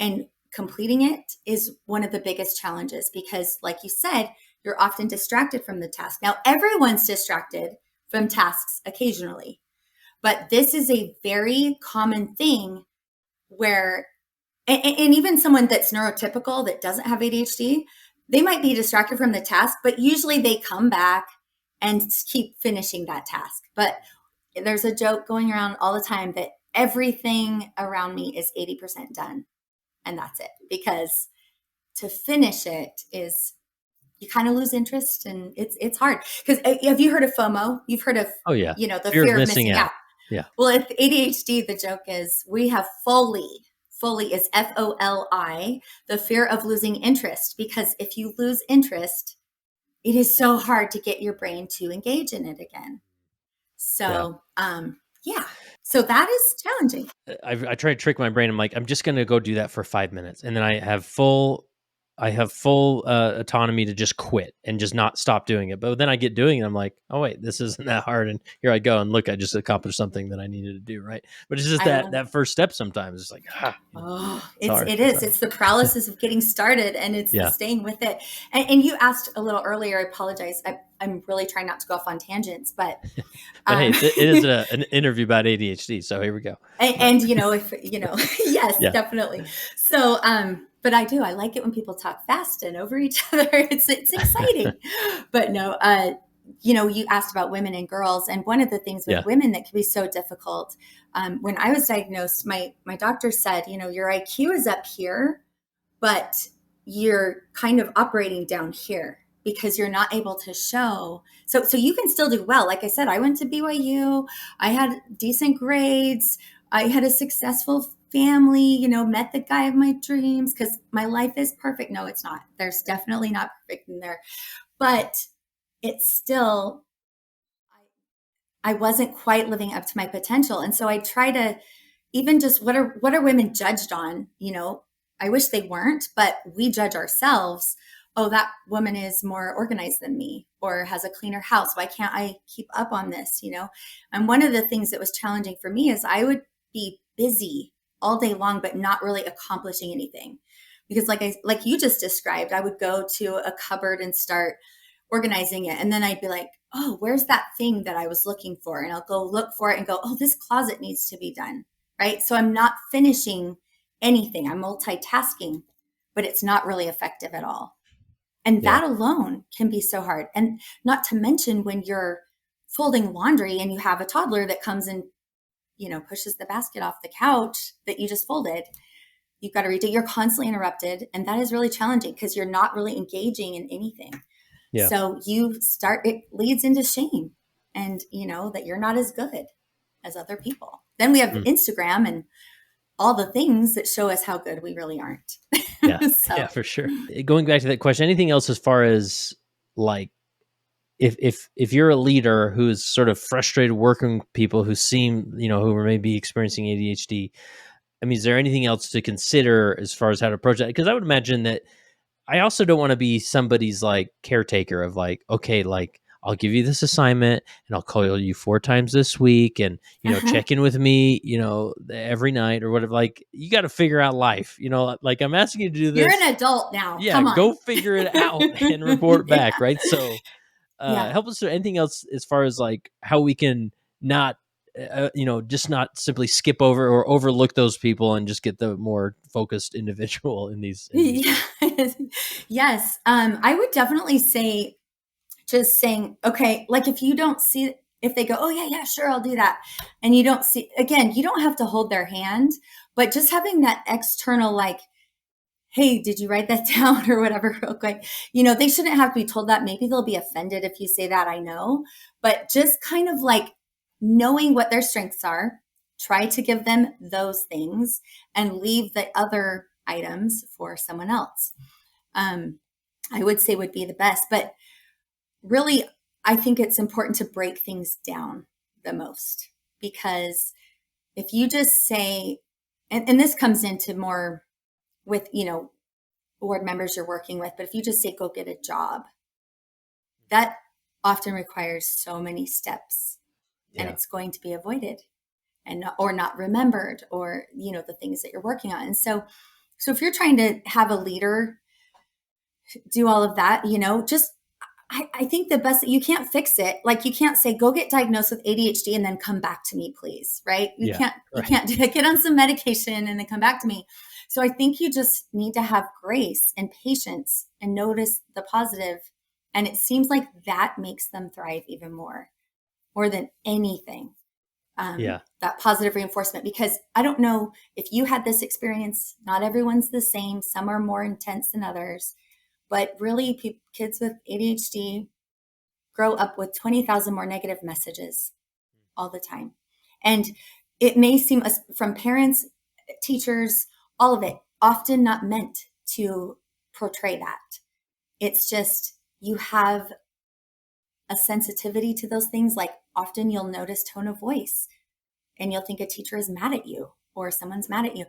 A: and completing it is one of the biggest challenges, because like you said, you're often distracted from the task. Now, everyone's distracted from tasks occasionally, but this is a very common thing where, and even someone that's neurotypical that doesn't have ADHD, they might be distracted from the task, but usually they come back and keep finishing that task. But there's a joke going around all the time that everything around me is 80% done. And that's it, because to finish it is, you kind of lose interest, and it's hard. Because have you heard of FOMO? You've heard of, the fear of missing out.
B: Yeah.
A: Well, with ADHD, the joke is we have FOLI is FOLI, the fear of losing interest, because if you lose interest, it is so hard to get your brain to engage in it again. So, so that is challenging.
B: I try to trick my brain. I'm like, I'm just going to go do that for 5 minutes. And then I have full I have full autonomy to just quit and just not stop doing it. But then I get doing it. I'm like, oh wait, this isn't that hard. And here I go. And look, I just accomplished something that I needed to do. Right. But it's just
A: I love
B: that first step sometimes. It's like,
A: Oh,
B: it's hard.
A: it is. It's the paralysis of getting started, and it's the
B: Yeah.
A: staying with it. And you asked a little earlier. I apologize. I'm really trying not to go off on tangents, but
B: But hey, it is an interview about ADHD. So here we go.
A: and if yes,
B: Yeah.
A: definitely. So, but I like it when people talk fast and over each other. It's exciting. But no, you asked about women and girls, and one of the things with women that can be so difficult. When I was diagnosed, my doctor said, your IQ is up here, but you're kind of operating down here because you're not able to show. So you can still do well. Like I said, I went to BYU. I had decent grades. I had a successful family, met the guy of my dreams, because my life is perfect. No, it's not. There's definitely not perfect in there, but it's still, I wasn't quite living up to my potential. And so I try to even just, what are women judged on? I wish they weren't, but we judge ourselves. Oh, that woman is more organized than me, or has a cleaner house. Why can't I keep up on this? And one of the things that was challenging for me is I would be busy all day long, but not really accomplishing anything. Because like you just described, I would go to a cupboard and start organizing it. And then I'd be like, oh, where's that thing that I was looking for? And I'll go look for it and go, oh, this closet needs to be done. Right. So I'm not finishing anything. I'm multitasking, but it's not really effective at all. And that alone can be so hard. And not to mention when you're folding laundry and you have a toddler that comes and, pushes the basket off the couch that you just folded, you've got to read it. You're constantly interrupted. And that is really challenging because you're not really engaging in anything. Yeah. So it leads into shame and, that you're not as good as other people. Then we have Instagram and all the things that show us how good we really aren't.
B: Yeah. Yeah, for sure. Going back to that question, anything else as far as like, if you're a leader who's sort of frustrated working with people who seem, who are maybe experiencing ADHD, I mean, is there anything else to consider as far as how to approach that? Because I would imagine that I also don't want to be somebody's like caretaker of like, okay, like I'll give you this assignment and I'll call you 4 times this week and, check in with me, every night or whatever. Like you got to figure out life, like I'm asking you to do this.
A: You're an adult now.
B: Yeah.
A: Come on.
B: Go figure it out and report back. Right. So help us with anything else as far as like how we can not, just not simply skip over or overlook those people and just get the more focused individual in these.
A: Yes. I would definitely say just saying, okay, like if you don't see, if they go, oh yeah, sure, I'll do that. And you don't see, again, you don't have to hold their hand, but just having that external, like, hey, did you write that down or whatever real quick? They shouldn't have to be told that. Maybe they'll be offended if you say that, I know, but just kind of like knowing what their strengths are, try to give them those things and leave the other items for someone else. I would say would be the best, but really, I think it's important to break things down the most, because if you just say, and this comes into more with, board members you're working with, but if you just say, go get a job, that often requires so many steps and it's going to be avoided or not remembered, or, the things that you're working on. And so if you're trying to have a leader do all of that, just, I think the best, you can't fix it. Like you can't say, go get diagnosed with ADHD and then come back to me, please. Right. You can't do that. Get on some medication and then come back to me. So I think you just need to have grace and patience and notice the positive. And it seems like that makes them thrive even more than anything. That positive reinforcement, because I don't know if you had this experience, not everyone's the same. Some are more intense than others. But really, kids with ADHD grow up with 20,000 more negative messages all the time. And it may seem, from parents, teachers, all of it, often not meant to portray that. It's just you have a sensitivity to those things. Like often you'll notice tone of voice and you'll think a teacher is mad at you or someone's mad at you.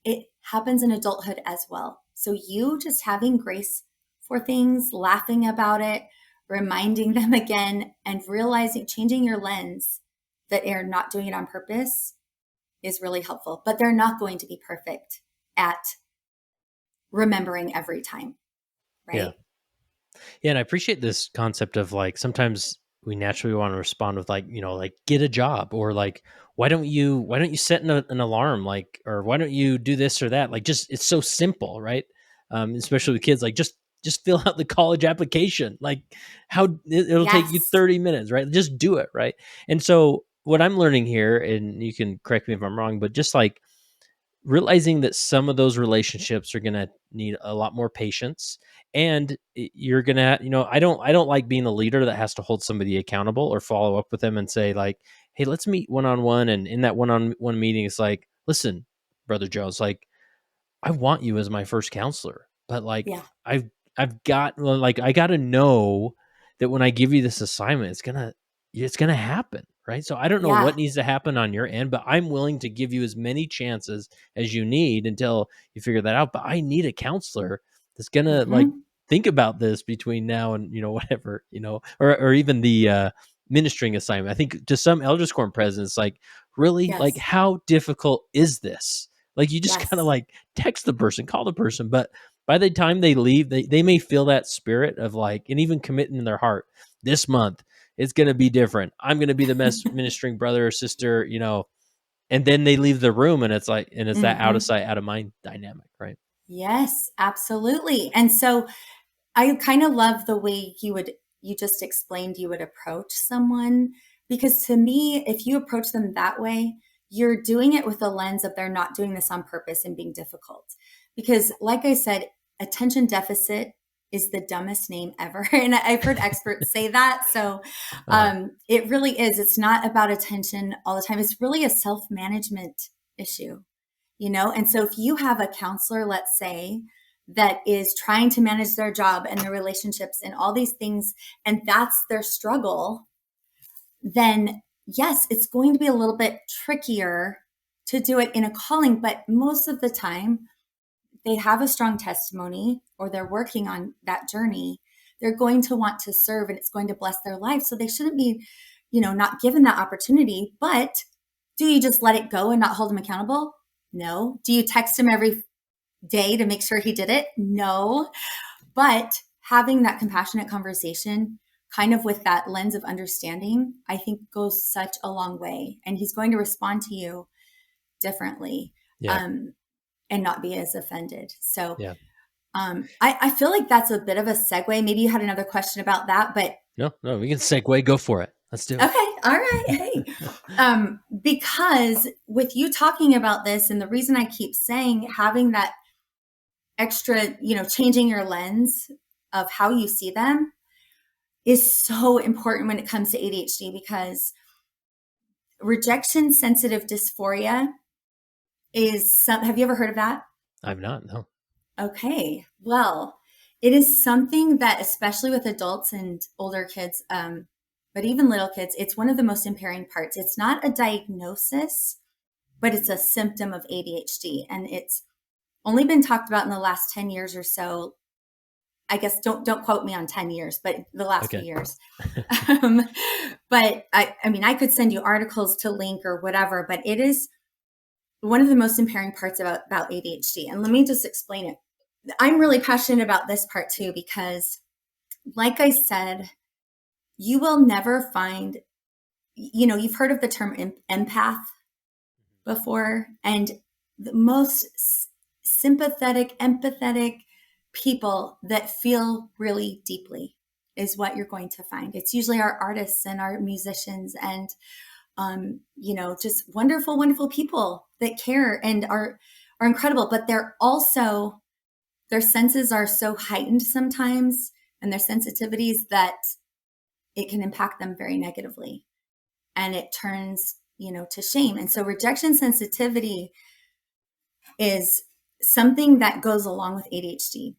A: It happens in adulthood as well. So you just having grace for things, laughing about it, reminding them again, and realizing, changing your lens that they're not doing it on purpose is really helpful. But they're not going to be perfect at remembering every time, right?
B: Yeah. Yeah, and I appreciate this concept of like sometimes we naturally want to respond with like, like get a job, or like why don't you set an alarm, like, or why don't you do this or that? Like, just it's so simple, right? Especially with kids, like just fill out the college application. Like, it'll take you
A: Yes.
B: 30 minutes, right? Just do it, right? And so what I'm learning here, and you can correct me if I'm wrong, but just like realizing that some of those relationships are going to need a lot more patience, and you're going to, I don't like being a leader that has to hold somebody accountable or follow up with them and say like, hey, let's meet one-on-one. And in that one-on-one meeting, it's like, listen, brother Jones, like, I want you as my first counselor, but like
A: Yeah.
B: I've got, well, like, I got to know that when I give you this assignment, it's gonna happen, right? So I don't know what
A: Yeah.
B: needs to happen on your end, but I'm willing to give you as many chances as you need until you figure that out. But I need a counselor that's gonna like
A: Mm-hmm.
B: think about this between now and whatever, or even the ministering assignment. I think to some elder quorum presidents, like, really, like,
A: Yes.
B: how difficult is this? Like, you just kind of
A: Yes.
B: like text the person, call the person, but by the time they leave, they may feel that spirit of like, and even committing in their heart, this month it's going to be different. I'm going to be the best ministering brother or sister, and then they leave the room, and it's like, and it's that out of
A: Mm-hmm.
B: sight, out of mind dynamic, right?
A: Yes, absolutely. And so I kind of love the way you just explained you would approach someone, because to me, if you approach them that way, you're doing it with the lens of they're not doing this on purpose and being difficult. Because like I said, attention deficit is the dumbest name ever. And I've heard experts say that. So
B: Uh-huh.
A: it really is. It's not about attention all the time. It's really a self-management issue, And so if you have a counselor, let's say, that is trying to manage their job and their relationships and all these things, and that's their struggle, then yes, it's going to be a little bit trickier to do it in a calling. But most of the time, they have a strong testimony or they're working on that journey. They're going to want to serve and it's going to bless their life. So they shouldn't be, not given that opportunity. But do you just let it go and not hold them accountable? No. Do you text him every day to make sure he did it? No. But having that compassionate conversation, kind of with that lens of understanding, I think goes such a long way. And he's going to respond to you differently,
B: Yeah.
A: um, and not be as offended. So
B: Yeah.
A: I feel like that's a bit of a segue. Maybe you had another question about that, but
B: No, we can segue. Go for it. Let's do it.
A: okay. All right. Hey, because with you talking about this, and the reason I keep saying having that extra, changing your lens of how you see them is so important when it comes to ADHD, because rejection sensitive dysphoria have you ever heard of that?
B: I've not. No.
A: Okay. Well, it is something that, especially with adults and older kids, but even little kids, it's one of the most impairing parts. It's not a diagnosis, but it's a symptom of ADHD. And it's only been talked about in the last 10 years or so. I guess don't quote me on 10 years, but the last few
B: Okay.
A: years. um, but I mean, I could send you articles to link or whatever, but it is one of the most impairing parts about ADHD. And let me just explain it. I'm really passionate about this part too, because like I said, you will never find, you've heard of the term empath before, and the most sympathetic, empathetic people that feel really deeply is what you're going to find. It's usually our artists and our musicians and, just wonderful, wonderful people that care and are incredible, but their senses are so heightened sometimes and their sensitivities that it can impact them very negatively, and it turns, to shame. And so rejection sensitivity is something that goes along with ADHD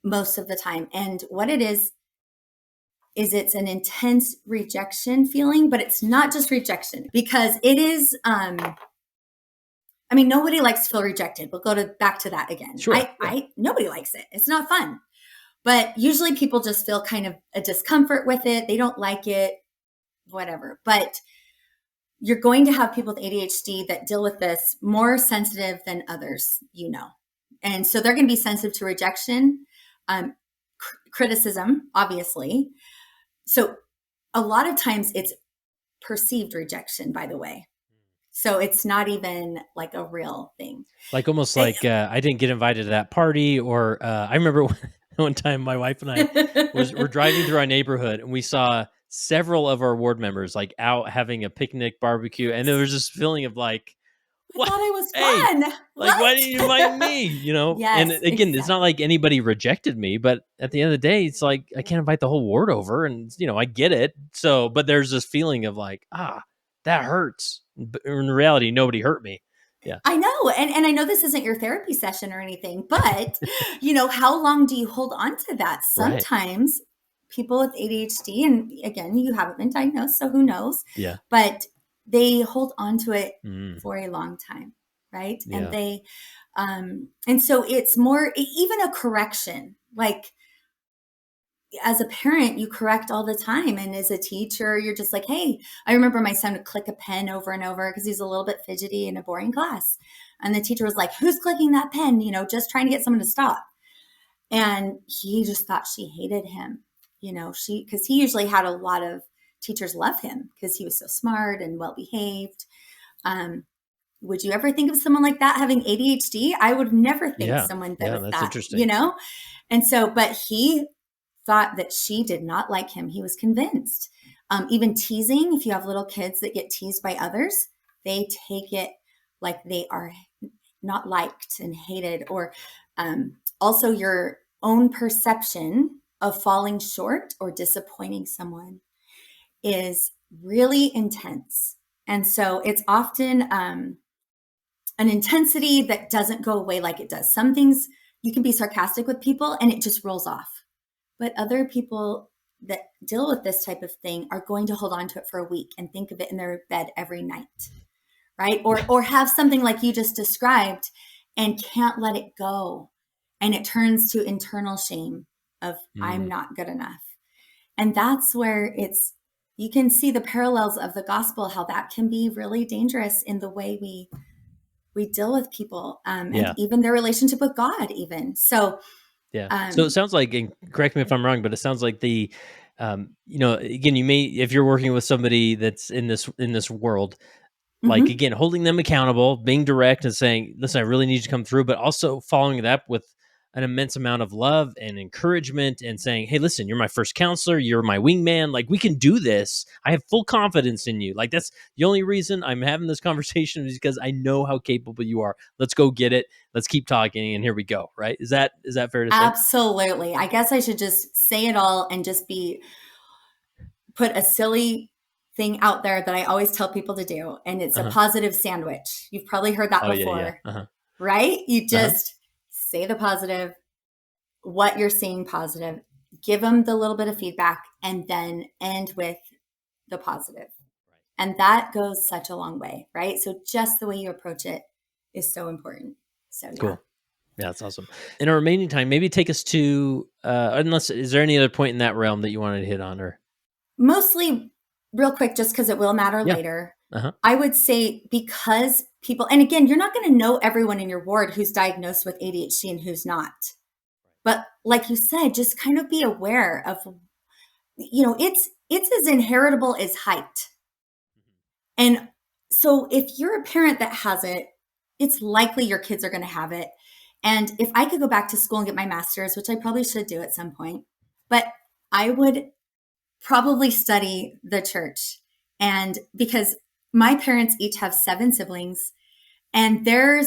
A: most of the time. And what it is it's an intense rejection feeling, but it's not just rejection, because it is I mean, nobody likes to feel rejected. We'll go back to that again.
B: Sure. Yeah.
A: Nobody likes it. It's not fun. But usually people just feel kind of a discomfort with it. They don't like it, whatever. But you're going to have people with ADHD that deal with this more sensitive than others, And so they're going to be sensitive to rejection, criticism, obviously. So a lot of times it's perceived rejection, by the way. So it's not even like a real thing.
B: Like almost like I didn't get invited to that party, or I remember one time my wife and I were driving through our neighborhood and we saw several of our ward members like out having a picnic barbecue, and there was this feeling of like,
A: I thought it was
B: hey,
A: fun.
B: Like, why didn't you invite me?
A: Yes,
B: and again,
A: exactly.
B: It's not like anybody rejected me, but at the end of the day, it's like I can't invite the whole ward over, and I get it. So, but there's this feeling of like, that hurts. But in reality, nobody hurt me. Yeah,
A: I know. And I know this isn't your therapy session or anything, but how long do you hold on to that?
B: Right.
A: Sometimes people with ADHD, and again, you haven't been diagnosed, so who knows?
B: Yeah.
A: But they hold on to it for a long time, right?
B: Yeah.
A: And they, and so it's more, even a correction, like as a parent, you correct all the time. And as a teacher, you're just like, hey, I remember my son would click a pen over and over because he's a little bit fidgety in a boring class. And the teacher was like, who's clicking that pen? Just trying to get someone to stop. And he just thought she hated him, because he usually had a lot of teachers love him because he was so smart and well-behaved. Would you ever think of someone like that having ADHD? I would never think someone that was
B: that's
A: that,
B: interesting.
A: And so, but he thought that she did not like him. He was convinced. Even teasing, if you have little kids that get teased by others, they take it like they are not liked and hated. Or also your own perception of falling short or disappointing someone is really intense. And so it's often an intensity that doesn't go away like it does. Some things you can be sarcastic with people and it just rolls off. But other people that deal with this type of thing are going to hold on to it for a week and think of it in their bed every night, right? Or have something like you just described and can't let it go. And it turns to internal shame of I'm not good enough. And that's where you can see the parallels of the gospel, how that can be really dangerous in the way we deal with people and even their relationship with God even. So
B: so it sounds like, and correct me if I'm wrong, but it sounds like the, again, you may, if you're working with somebody that's in this world, like again, holding them accountable, being direct and saying, listen, I really need you to come through, but also following it up with an immense amount of love and encouragement and saying, hey, listen, you're my first counselor. You're my wingman. Like, we can do this. I have full confidence in you. Like, that's the only reason I'm having this conversation is because I know how capable you are. Let's go get it. Let's keep talking. And here we go. Right. Is that fair to say?
A: Absolutely. I guess I should just say it all and just put a silly thing out there that I always tell people to do. And it's a positive sandwich. You've probably heard that before, right? You just say the positive, what you're seeing positive, give them the little bit of feedback, and then end with the positive. And that goes such a long way, right? So just the way you approach it is so important. So
B: cool. Yeah, that's awesome. In our remaining time, maybe take us to, is there any other point in that realm that you wanted to hit on? Or
A: mostly real quick, just because it will matter later. I would say because people, and again, you're not going to know everyone in your ward who's diagnosed with ADHD and who's not. But like you said, just kind of be aware of, it's as inheritable as height. And so if you're a parent that has it, it's likely your kids are going to have it. And if I could go back to school and get my master's, which I probably should do at some point, but I would probably study the church. And because my parents each have 7 siblings, and they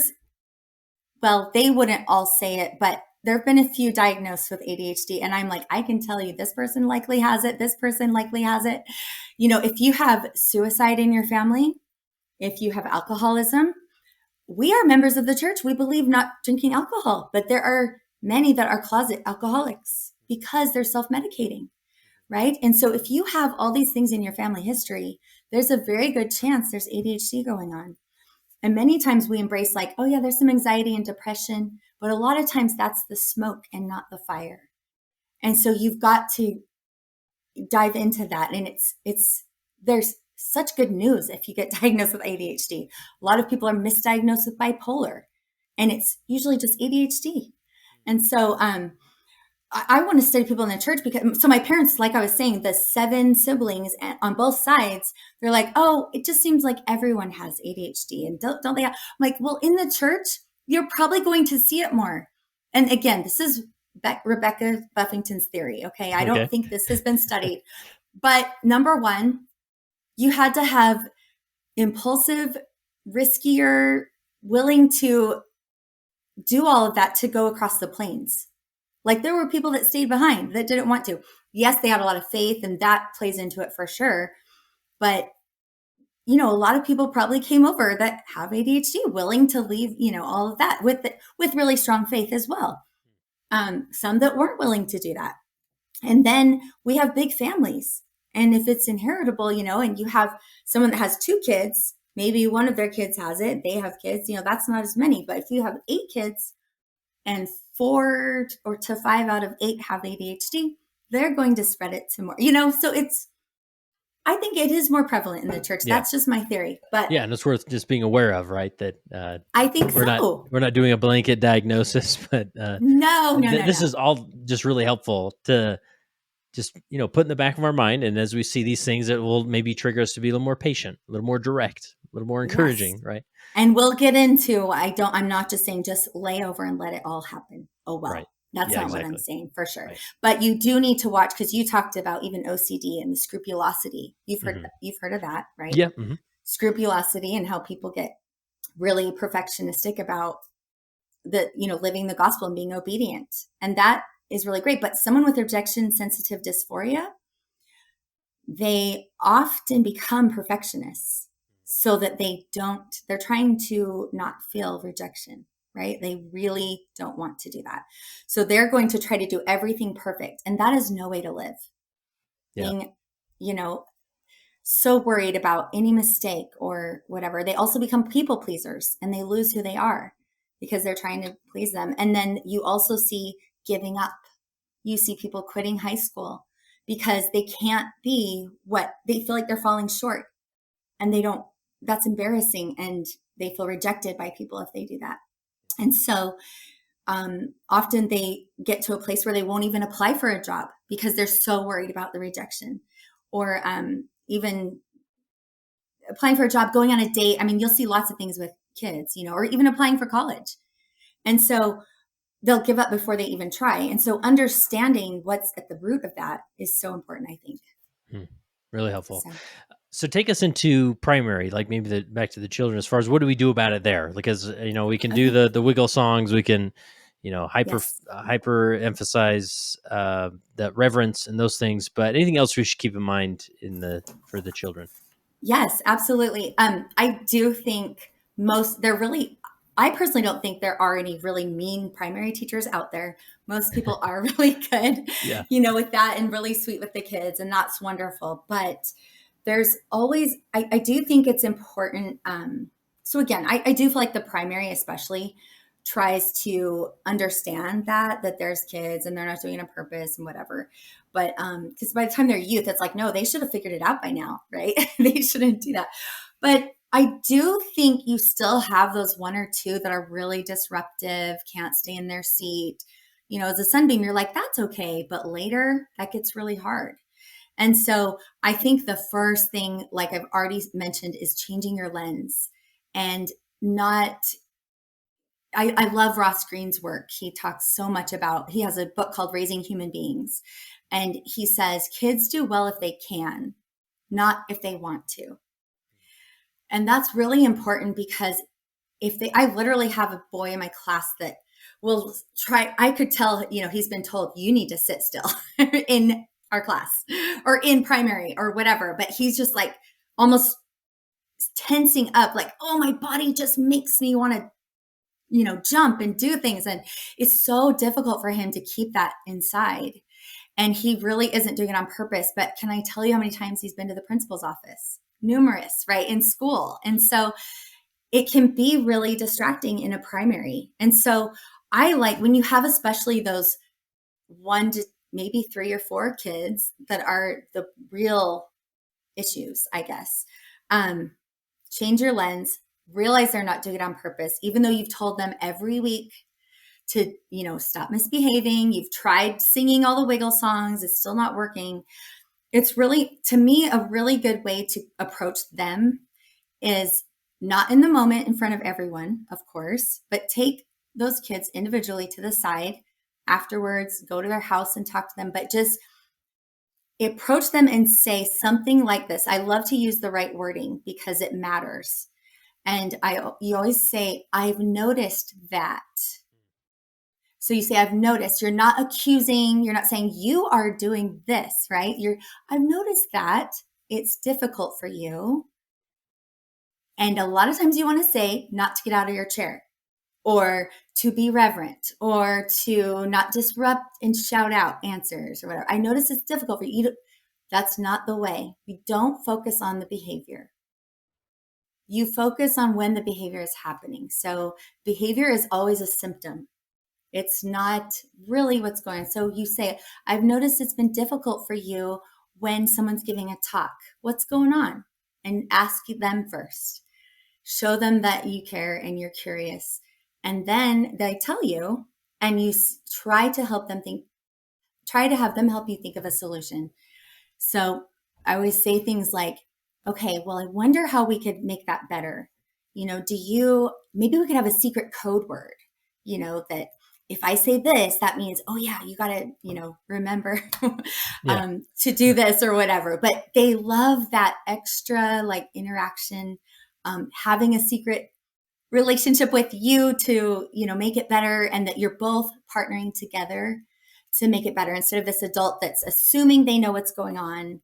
A: wouldn't all say it, but there have been a few diagnosed with ADHD. And I'm like, I can tell you this person likely has it. This person likely has it. If you have suicide in your family, if you have alcoholism, we are members of the church. We believe not drinking alcohol, but there are many that are closet alcoholics because they're self-medicating, right? And so if you have all these things in your family history, there's a very good chance there's ADHD going on. And many times we embrace like, oh yeah, there's some anxiety and depression, but a lot of times that's the smoke and not the fire. And so you've got to dive into that. And there's such good news if you get diagnosed with ADHD. A lot of people are misdiagnosed with bipolar, and it's usually just ADHD. And so I want to study people in the church because, so my parents, like I was saying, the 7 siblings on both sides, they're like, oh, it just seems like everyone has ADHD. And don't they have, I'm like, well, in the church, you're probably going to see it more. And again, this is Rebecca Buffington's theory. Okay. I don't think this has been studied, but number one, you had to have impulsive, riskier, willing to do all of that to go across the plains. Like there were people that stayed behind that didn't want to. Yes, they had a lot of faith, and that plays into it for sure. But, a lot of people probably came over that have ADHD, willing to leave, all of that with really strong faith as well. Some that weren't willing to do that. And then we have big families. And if it's inheritable, and you have someone that has 2 kids, maybe one of their kids has it, they have kids, that's not as many. But if you have 8 kids and 4 or to 5 out of 8 have ADHD, they're going to spread it to more, so I think it is more prevalent in the church.
B: Yeah.
A: That's just my theory. But
B: yeah, and it's worth just being aware of, right? That
A: I think
B: we're not doing a blanket diagnosis, but
A: no.
B: This is all just really helpful to just, put in the back of our mind. And as we see these things, it will maybe trigger us to be a little more patient, a little more direct, a little more encouraging, yes. Right?
A: And we'll get into, I'm not just saying just lay over and let it all happen. Oh, well, right. That's not exactly what I'm saying for sure. Right. But you do need to watch, because you talked about even OCD and the scrupulosity. You've heard of that, right?
B: Yeah. Mm-hmm.
A: Scrupulosity, and how people get really perfectionistic about living the gospel and being obedient. And that is really great. But someone with rejection sensitive dysphoria, they often become perfectionists so that they're trying to not feel rejection, right? They really don't want to do that. So they're going to try to do everything perfect. And that is no way to live. Yeah. Being, so worried about any mistake or whatever. They also become people pleasers, and they lose who they are because they're trying to please them. And then you also see giving up. You see people quitting high school because they can't be what they feel like they're falling short, and that's embarrassing, and they feel rejected by people if they do that. And so often they get to a place where they won't even apply for a job because they're so worried about the rejection, or even applying for a job, going on a date. I mean, you'll see lots of things with kids, or even applying for college. And so they'll give up before they even try. And so understanding what's at the root of that is so important, I think.
B: Really helpful. So take us into primary, like maybe back to the children, as far as what do we do about it there? Because, we can do the wiggle songs, we can, hyper emphasize that reverence and those things, but anything else we should keep in mind for the children?
A: Yes, absolutely. I do think I personally don't think there are any really mean primary teachers out there. Most people are really good,
B: yeah.
A: With that, and really sweet with the kids, and that's wonderful. But there's always, I do think it's important. So again, I do feel like the primary especially tries to understand that there's kids and they're not doing it on purpose and whatever. But because by the time they're youth, it's like, no, they should have figured it out by now, right? They shouldn't do that. But I do think you still have those 1 or 2 that are really disruptive, can't stay in their seat. As a sunbeam, you're like, that's okay. But later, that gets really hard. And so I think the first thing, like I've already mentioned, is changing your lens and not. I love Ross Greene's work. He talks so much about, he has a book called Raising Human Beings. And he says, kids do well if they can, not if they want to. And that's really important, because I literally have a boy in my class that will try, I could tell, he's been told, you need to sit still in our class or in primary or whatever. But he's just like almost tensing up, like, oh, my body just makes me want to, jump and do things. And it's so difficult for him to keep that inside. And he really isn't doing it on purpose. But can I tell you how many times he's been to the principal's office? Numerous, right? In school. And so it can be really distracting in a primary. And so I like when you have especially those 1 to maybe 3 or 4 kids that are the real issues, I guess. Change your lens, realize they're not doing it on purpose, even though you've told them every week to, stop misbehaving. You've tried singing all the wiggle songs. It's still not working. It's really, to me, a really good way to approach them is not in the moment in front of everyone, of course, but take those kids individually to the side afterwards, go to their house and talk to them, but just approach them and say something like this. I love to use the right wording because it matters. And you always say, I've noticed that. So you say, I've noticed. You're not accusing. You're not saying you are doing this, right? I've noticed that it's difficult for you. And a lot of times you want to say not to get out of your chair or to be reverent or to not disrupt and shout out answers or whatever. I notice it's difficult for you. That's not the way. You don't focus on the behavior. You focus on when the behavior is happening. So behavior is always a symptom. It's not really what's going on. So you say, I've noticed it's been difficult for you when someone's giving a talk. What's going on? And ask them first. Show them that you care and you're curious. And then they tell you, and you try to have them help you think of a solution. So I always say things like, okay, well, I wonder how we could make that better. Maybe we could have a secret code word, that if I say this, that means, oh yeah, you got to, remember to do this or whatever. But they love that extra interaction, having a secret relationship with you to, make it better, and that you're both partnering together to make it better instead of this adult that's assuming they know what's going on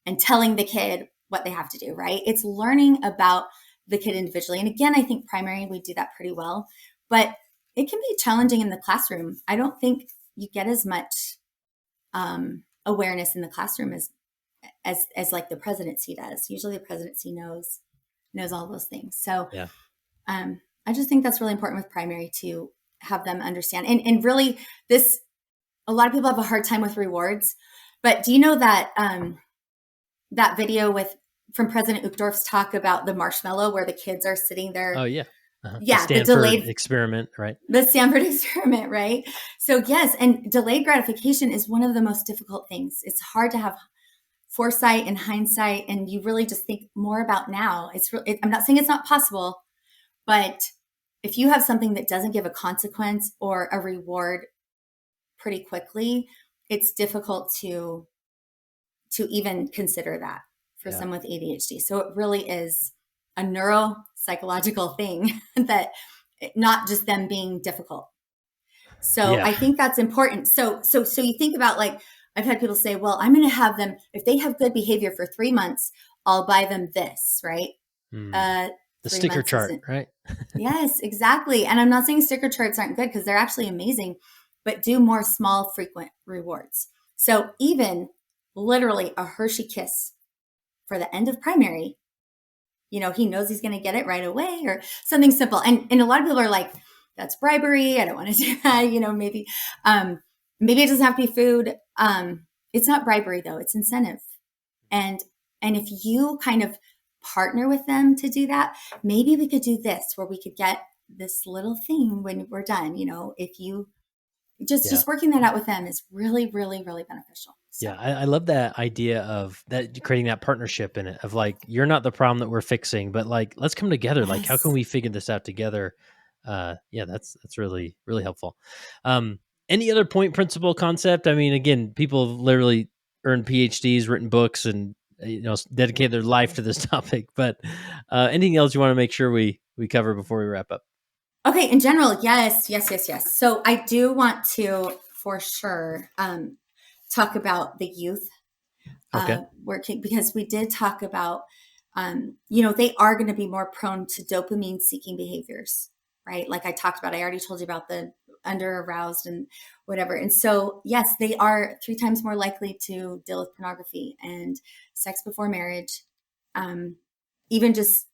A: and telling the kid what they have to do, right? It's learning about the kid individually. And again, I think primary, we do that pretty well, but it can be challenging in the classroom. I don't think you get as much awareness in the classroom as like the presidency does. Usually the presidency knows all those things. So I just think that's really important with primary to have them understand. And really a lot of people have a hard time with rewards, but do you know that that video from President Uchtdorf's talk about the marshmallow where the kids are sitting there?
B: Oh yeah.
A: Yeah.
B: The Stanford experiment, right?
A: The Stanford experiment, right? So yes. And delayed gratification is one of the most difficult things. It's hard to have foresight and hindsight, and you really just think more about now. I'm not saying it's not possible, but if you have something that doesn't give a consequence or a reward pretty quickly, it's difficult to even consider that for someone with ADHD. So it really is a neuropsychological thing that not just them being difficult. So I think that's important. So you think about, I've had people say, well, I'm going to have them, if they have good behavior for 3 months, I'll buy them this, right?
B: The sticker chart, right?
A: Yes, exactly. And I'm not saying sticker charts aren't good, because they're actually amazing, but do more small, frequent rewards. So even literally a Hershey kiss for the end of primary, he knows he's going to get it right away, or something simple. And a lot of people are like, that's bribery. I don't want to do that. Maybe it doesn't have to be food. It's not bribery though. It's incentive. And if you kind of partner with them to do that, maybe we could do this, where we could get this little thing when we're done. If you just working that out with them is really, really, really beneficial. So.
B: Yeah, I love that idea of that, creating that partnership in it, of you're not the problem that we're fixing, but let's come together.
A: Yes.
B: How can we figure this out together? That's really, really helpful. Any other point, principle, concept? I mean, again, people have literally earned PhDs, written books, and dedicated their life to this topic. But anything else you want to make sure we cover before we wrap up?
A: Okay, in general, yes. So I do want to, for sure, talk about the youth working, because we did talk about, they are going to be more prone to dopamine seeking behaviors, right? Like I talked about, I already told you about the under aroused and whatever. And so, yes, they are 3 times more likely to deal with pornography and sex before marriage. Even just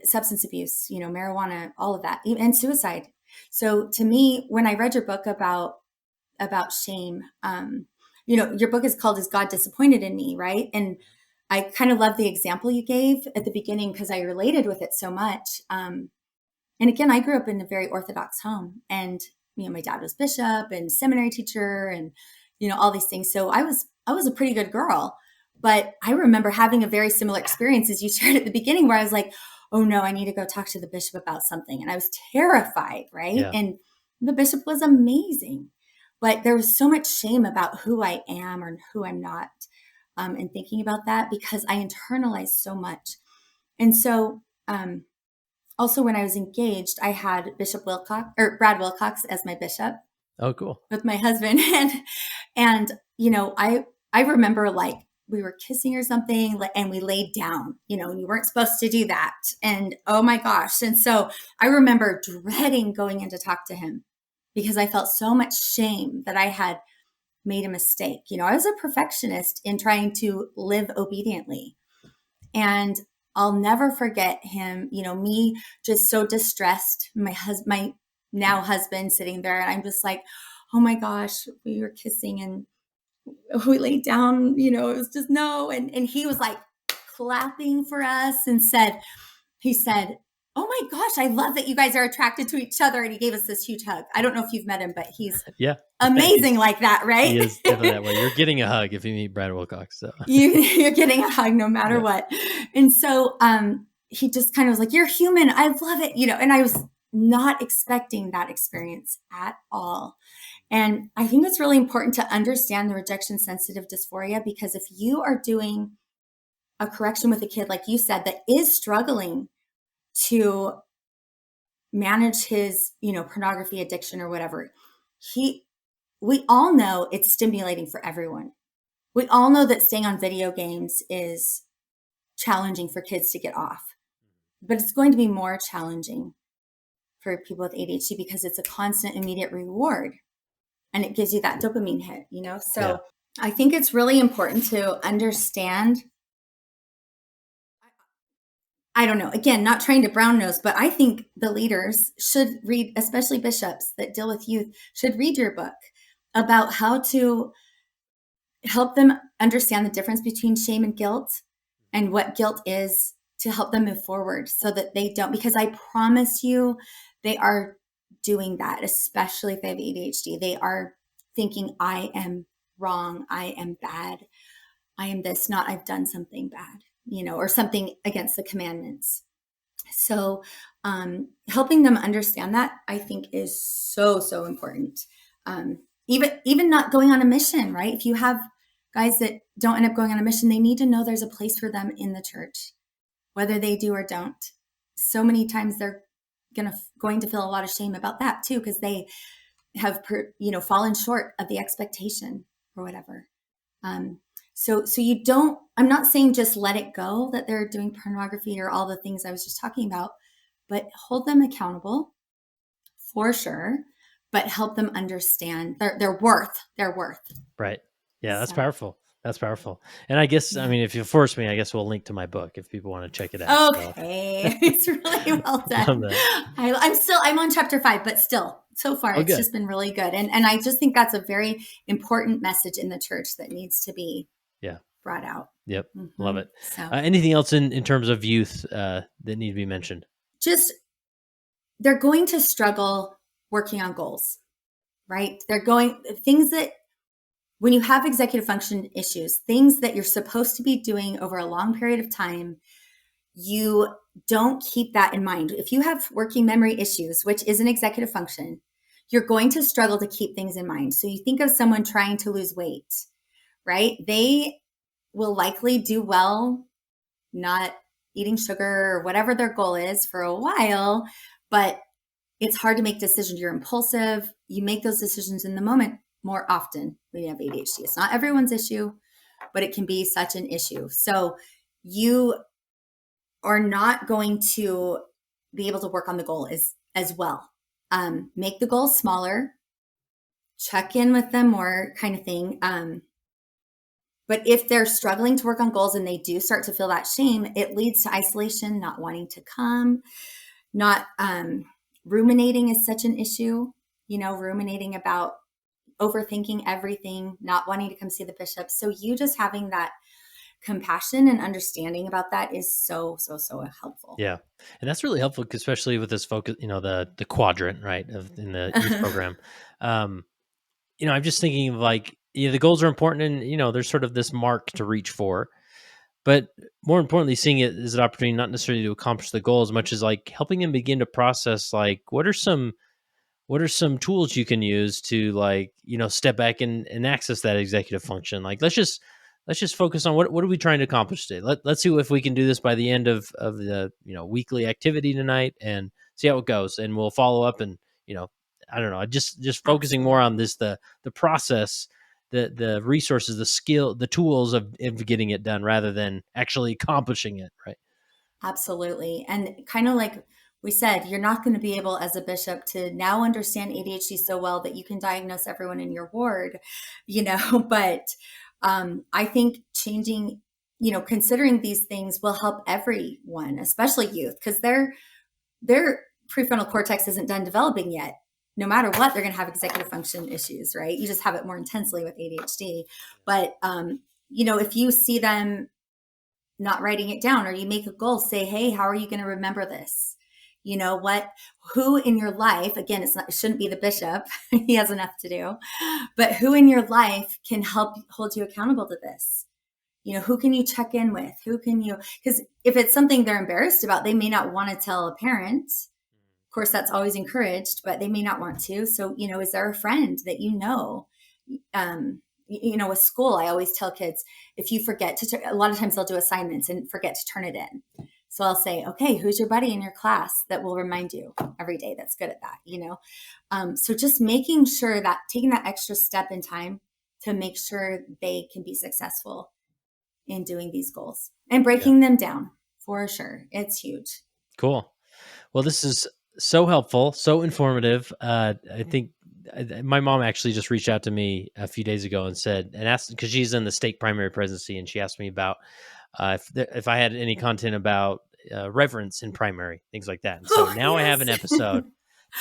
A: substance abuse, marijuana, all of that, and suicide. So to me, when I read your book about shame, your book is called "Is God Disappointed in Me?" Right? And I kind of love the example you gave at the beginning because I related with it so much. And again, I grew up in a very Orthodox home, and my dad was bishop and seminary teacher, and all these things. So I was a pretty good girl. But I remember having a very similar experience as you shared at the beginning, where I was like, "Oh no, I need to go talk to the bishop about something," and I was terrified, right?
B: Yeah.
A: And the bishop was amazing, but there was so much shame about who I am or who I'm not, and thinking about that because I internalized so much. And so, also, when I was engaged, I had Brad Wilcox as my bishop
B: Oh, cool.
A: with my husband. And I remember like we were kissing or something and we laid down, and you weren't supposed to do that. And oh my gosh. And so I remember dreading going in to talk to him because I felt so much shame that I had made a mistake. I was a perfectionist in trying to live obediently. And I'll never forget him, me just so distressed, my now husband sitting there. And I'm just like, oh my gosh, we were kissing and we laid down, it was just no. And he was like clapping for us and he said, oh my gosh, I love that you guys are attracted to each other. And he gave us this huge hug. I don't know if you've met him, but he's amazing like that, right?
B: He is definitely that way. You're getting a hug if you meet Brad Wilcox. So
A: you're getting a hug no matter what. And so he just kind of was like, you're human. I love it. And I was not expecting that experience at all. And I think it's really important to understand the rejection sensitive dysphoria, because if you are doing a correction with a kid, like you said, that is struggling to manage his, pornography addiction or whatever, we all know it's stimulating for everyone. We all know that staying on video games is challenging for kids to get off, but it's going to be more challenging for people with ADHD because it's a constant immediate reward and it gives you that dopamine hit, So I think it's really important to understand. I don't know, again, not trying to brown nose, but I think the leaders should read, especially bishops that deal with youth, should read your book about how to help them understand the difference between shame and guilt and what guilt is, to help them move forward so that they don't, because I promise you they are doing that, especially if they have ADHD. They are thinking, I am wrong, I am bad, I am this, not I've done something bad, or something against the commandments. So helping them understand that, I think, is so, so important. Even not going on a mission, right? If you have guys that don't end up going on a mission, they need to know there's a place for them in the church, whether they do or don't. So many times they're going to feel a lot of shame about that too, because they have fallen short of the expectation or whatever. So you don't, I'm not saying just let it go that they're doing pornography or all the things I was just talking about, but hold them accountable for sure, but help them understand their worth.
B: Right. Yeah, that's powerful. That's powerful. And I guess, I mean, if you force me, I guess we'll link to my book if people want to check it out.
A: Okay. So. It's really well done. I'm on chapter 5, but still, so far, it's just been really good. And I just think that's a very important message in the church that needs to be brought out.
B: Yep. Mm-hmm. Love it. So. Anything else in terms of youth that need to be mentioned?
A: Just, they're going to struggle working on goals, right? Things that, when you have executive function issues, things that you're supposed to be doing over a long period of time, you don't keep that in mind. If you have working memory issues, which is an executive function, you're going to struggle to keep things in mind. So you think of someone trying to lose weight, right? They will likely do well not eating sugar or whatever their goal is for a while, but it's hard to make decisions. You're impulsive. You make those decisions in the moment more often when you have ADHD. It's not everyone's issue, but it can be such an issue. So you are not going to be able to work on the goal as well. Make the goal smaller, check in with them more, kind of thing. But if they're struggling to work on goals and they do start to feel that shame, it leads to isolation, not wanting to come, not ruminating is such an issue, ruminating about overthinking everything, not wanting to come see the bishop. So you just having that compassion and understanding about that is so, so, so helpful.
B: Yeah. And that's really helpful, especially with this focus, the quadrant, right, in the youth program. I'm just thinking of like, the goals are important and, there's sort of this mark to reach for, but more importantly, seeing it as an opportunity, not necessarily to accomplish the goal as much as like helping them begin to process, like, what are some tools you can use to, like, step back and access that executive function? Like, let's just focus on what are we trying to accomplish today? Let's see if we can do this by the end of the weekly activity tonight and see how it goes. And we'll follow up and, I don't know, just focusing more on this, the process, the resources, the skill, the tools of getting it done rather than actually accomplishing it. Right.
A: Absolutely. And kind of like we said, you're not going to be able as a bishop to now understand ADHD so well that you can diagnose everyone in your ward, but I think changing, considering these things will help everyone, especially youth, because their prefrontal cortex isn't done developing yet. No matter what, they're going to have executive function issues, right? You just have it more intensely with ADHD. But, if you see them not writing it down, or you make a goal, say, hey, how are you going to remember this? Who in your life, again, it shouldn't be the bishop. He has enough to do, but who in your life can help hold you accountable to this? Who can you check in with? Because if it's something they're embarrassed about, they may not want to tell a parent. Of course, that's always encouraged, but they may not want to. So, is there a friend that with school, I always tell kids, if you forget a lot of times they'll do assignments and forget to turn it in. So I'll say, okay, who's your buddy in your class that will remind you every day that's good at that, so just making sure that taking that extra step in time to make sure they can be successful in doing these goals and breaking them down for sure. It's huge.
B: Cool. Well, this is so helpful, so informative. I think my mom actually just reached out to me a few days ago and asked, because she's in the state primary presidency, and she asked me about if I had any content about reverence in primary, things like that. And so now I have an episode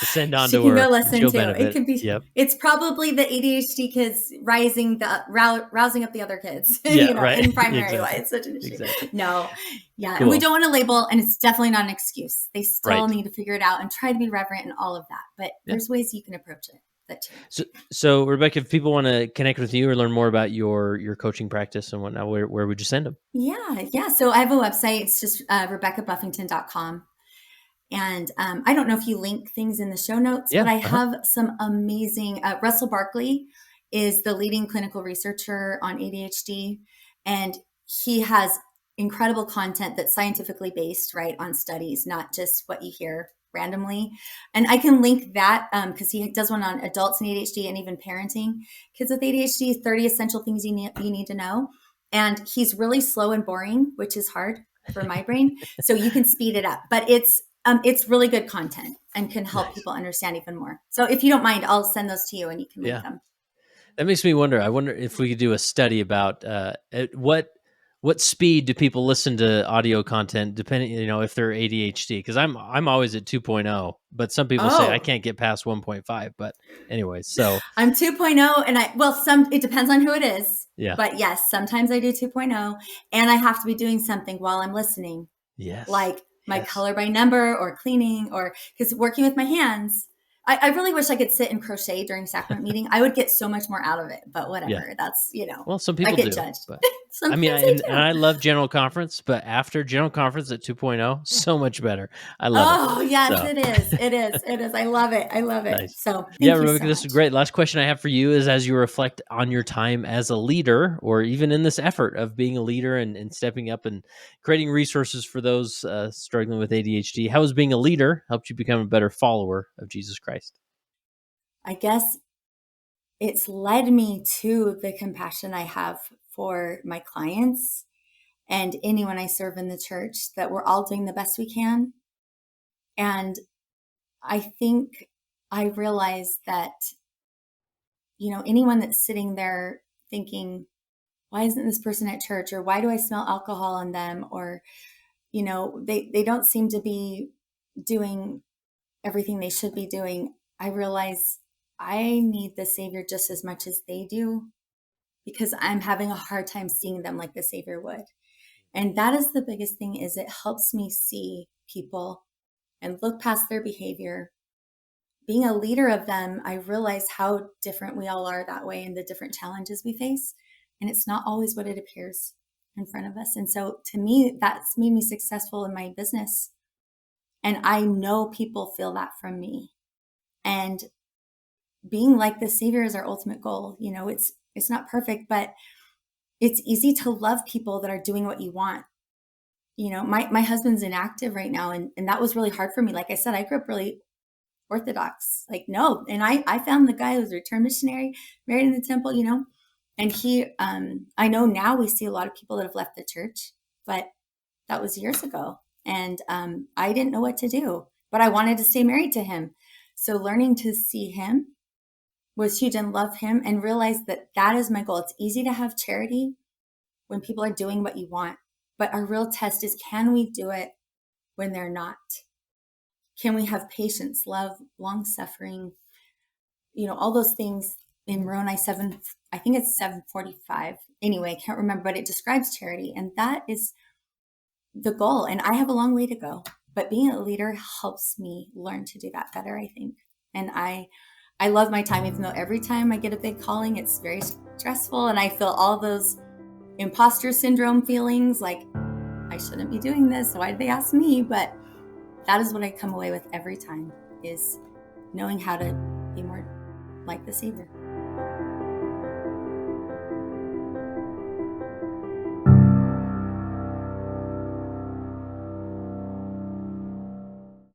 B: to send on
A: She
B: to
A: can
B: her.
A: go listen
B: She'll
A: to. It
B: benefit.
A: could be.
B: Yep.
A: It's probably the ADHD kids rousing up the other kids.
B: Yeah, right.
A: In primary,
B: Exactly.
A: why it's such an issue.
B: Exactly.
A: No, yeah,
B: Cool.
A: and we don't want to label, and it's definitely not an excuse. They still
B: Right.
A: need to figure it out and try to be reverent and all of that. But there's ways you can approach it.
B: So Rebecca, if people want to connect with you or learn more about your coaching practice and whatnot, where would you send them?
A: Yeah. So I have a website. It's just RebeccaBuffington.com. And I don't know if you link things in the show notes, but I have some amazing, Russell Barkley is the leading clinical researcher on ADHD. And he has incredible content that's scientifically based, right, on studies, not just what you hear randomly. And I can link that because he does one on adults and ADHD and even parenting kids with ADHD, 30 essential things you need to know. And he's really slow and boring, which is hard for my brain. So you can speed it up, but it's really good content and can help people understand even more. So if you don't mind, I'll send those to you and you can link them.
B: That makes me wonder. I wonder if we could do a study about at what speed do people listen to audio content, depending, if they're ADHD? Because I'm always at 2.0, but some people say I can't get past 1.5. But anyways, so
A: I'm 2.0, and it depends on who it is.
B: Yeah.
A: But yes, sometimes I do 2.0, and I have to be doing something while I'm listening.
B: Yes.
A: Like my color by number or cleaning, or because working with my hands. I really wish I could sit and crochet during sacrament meeting. I would get so much more out of it, but whatever.
B: Yeah.
A: That's,
B: well, some people
A: I get
B: do,
A: judged.
B: but
A: I
B: mean, and I love general conference, but after general conference at 2.0, so much better. I love it.
A: Oh, yes, it is. It is. It is. I love it. I love it.
B: Nice.
A: So
B: Yeah,
A: thank you
B: Rebecca,
A: so
B: this is
A: much.
B: great. Last question I have for you is, as you reflect on your time as a leader, or even in this effort of being a leader and stepping up and creating resources for those struggling with ADHD, how has being a leader helped you become a better follower of Jesus Christ?
A: I guess it's led me to the compassion I have for my clients and anyone I serve in the church, that we're all doing the best we can. And I think I realized that, anyone that's sitting there thinking, why isn't this person at church? Or why do I smell alcohol on them? Or, they don't seem to be doing everything they should be doing. I realize I need the Savior just as much as they do, because I'm having a hard time seeing them like the Savior would. And that is the biggest thing, is it helps me see people and look past their behavior. Being a leader of them, I realize how different we all are that way and the different challenges we face. And it's not always what it appears in front of us. And so to me, that's made me successful in my business. And I know people feel that from me. And being like the Savior is our ultimate goal. It's not perfect, but it's easy to love people that are doing what you want. My husband's inactive right now, and that was really hard for me. Like I said, I grew up really Orthodox, no. And I found the guy who was a return missionary, married in the temple, and he, I know now we see a lot of people that have left the church, but that was years ago. And I didn't know what to do, but I wanted to stay married to him. So learning to see him was huge, and love him, and realize that that is my goal. It's easy to have charity when people are doing what you want, but our real test is, can we do it when they're not? Can we have patience, love, long suffering, all those things in Moroni 7, I think it's 745. Anyway, I can't remember, but it describes charity. And that is the goal. And I have a long way to go, but being a leader helps me learn to do that better, I think. And I love my time, even though every time I get a big calling, it's very stressful. And I feel all those imposter syndrome feelings, like I shouldn't be doing this. Why did they ask me? But that is what I come away with every time, is knowing how to be more like the Savior.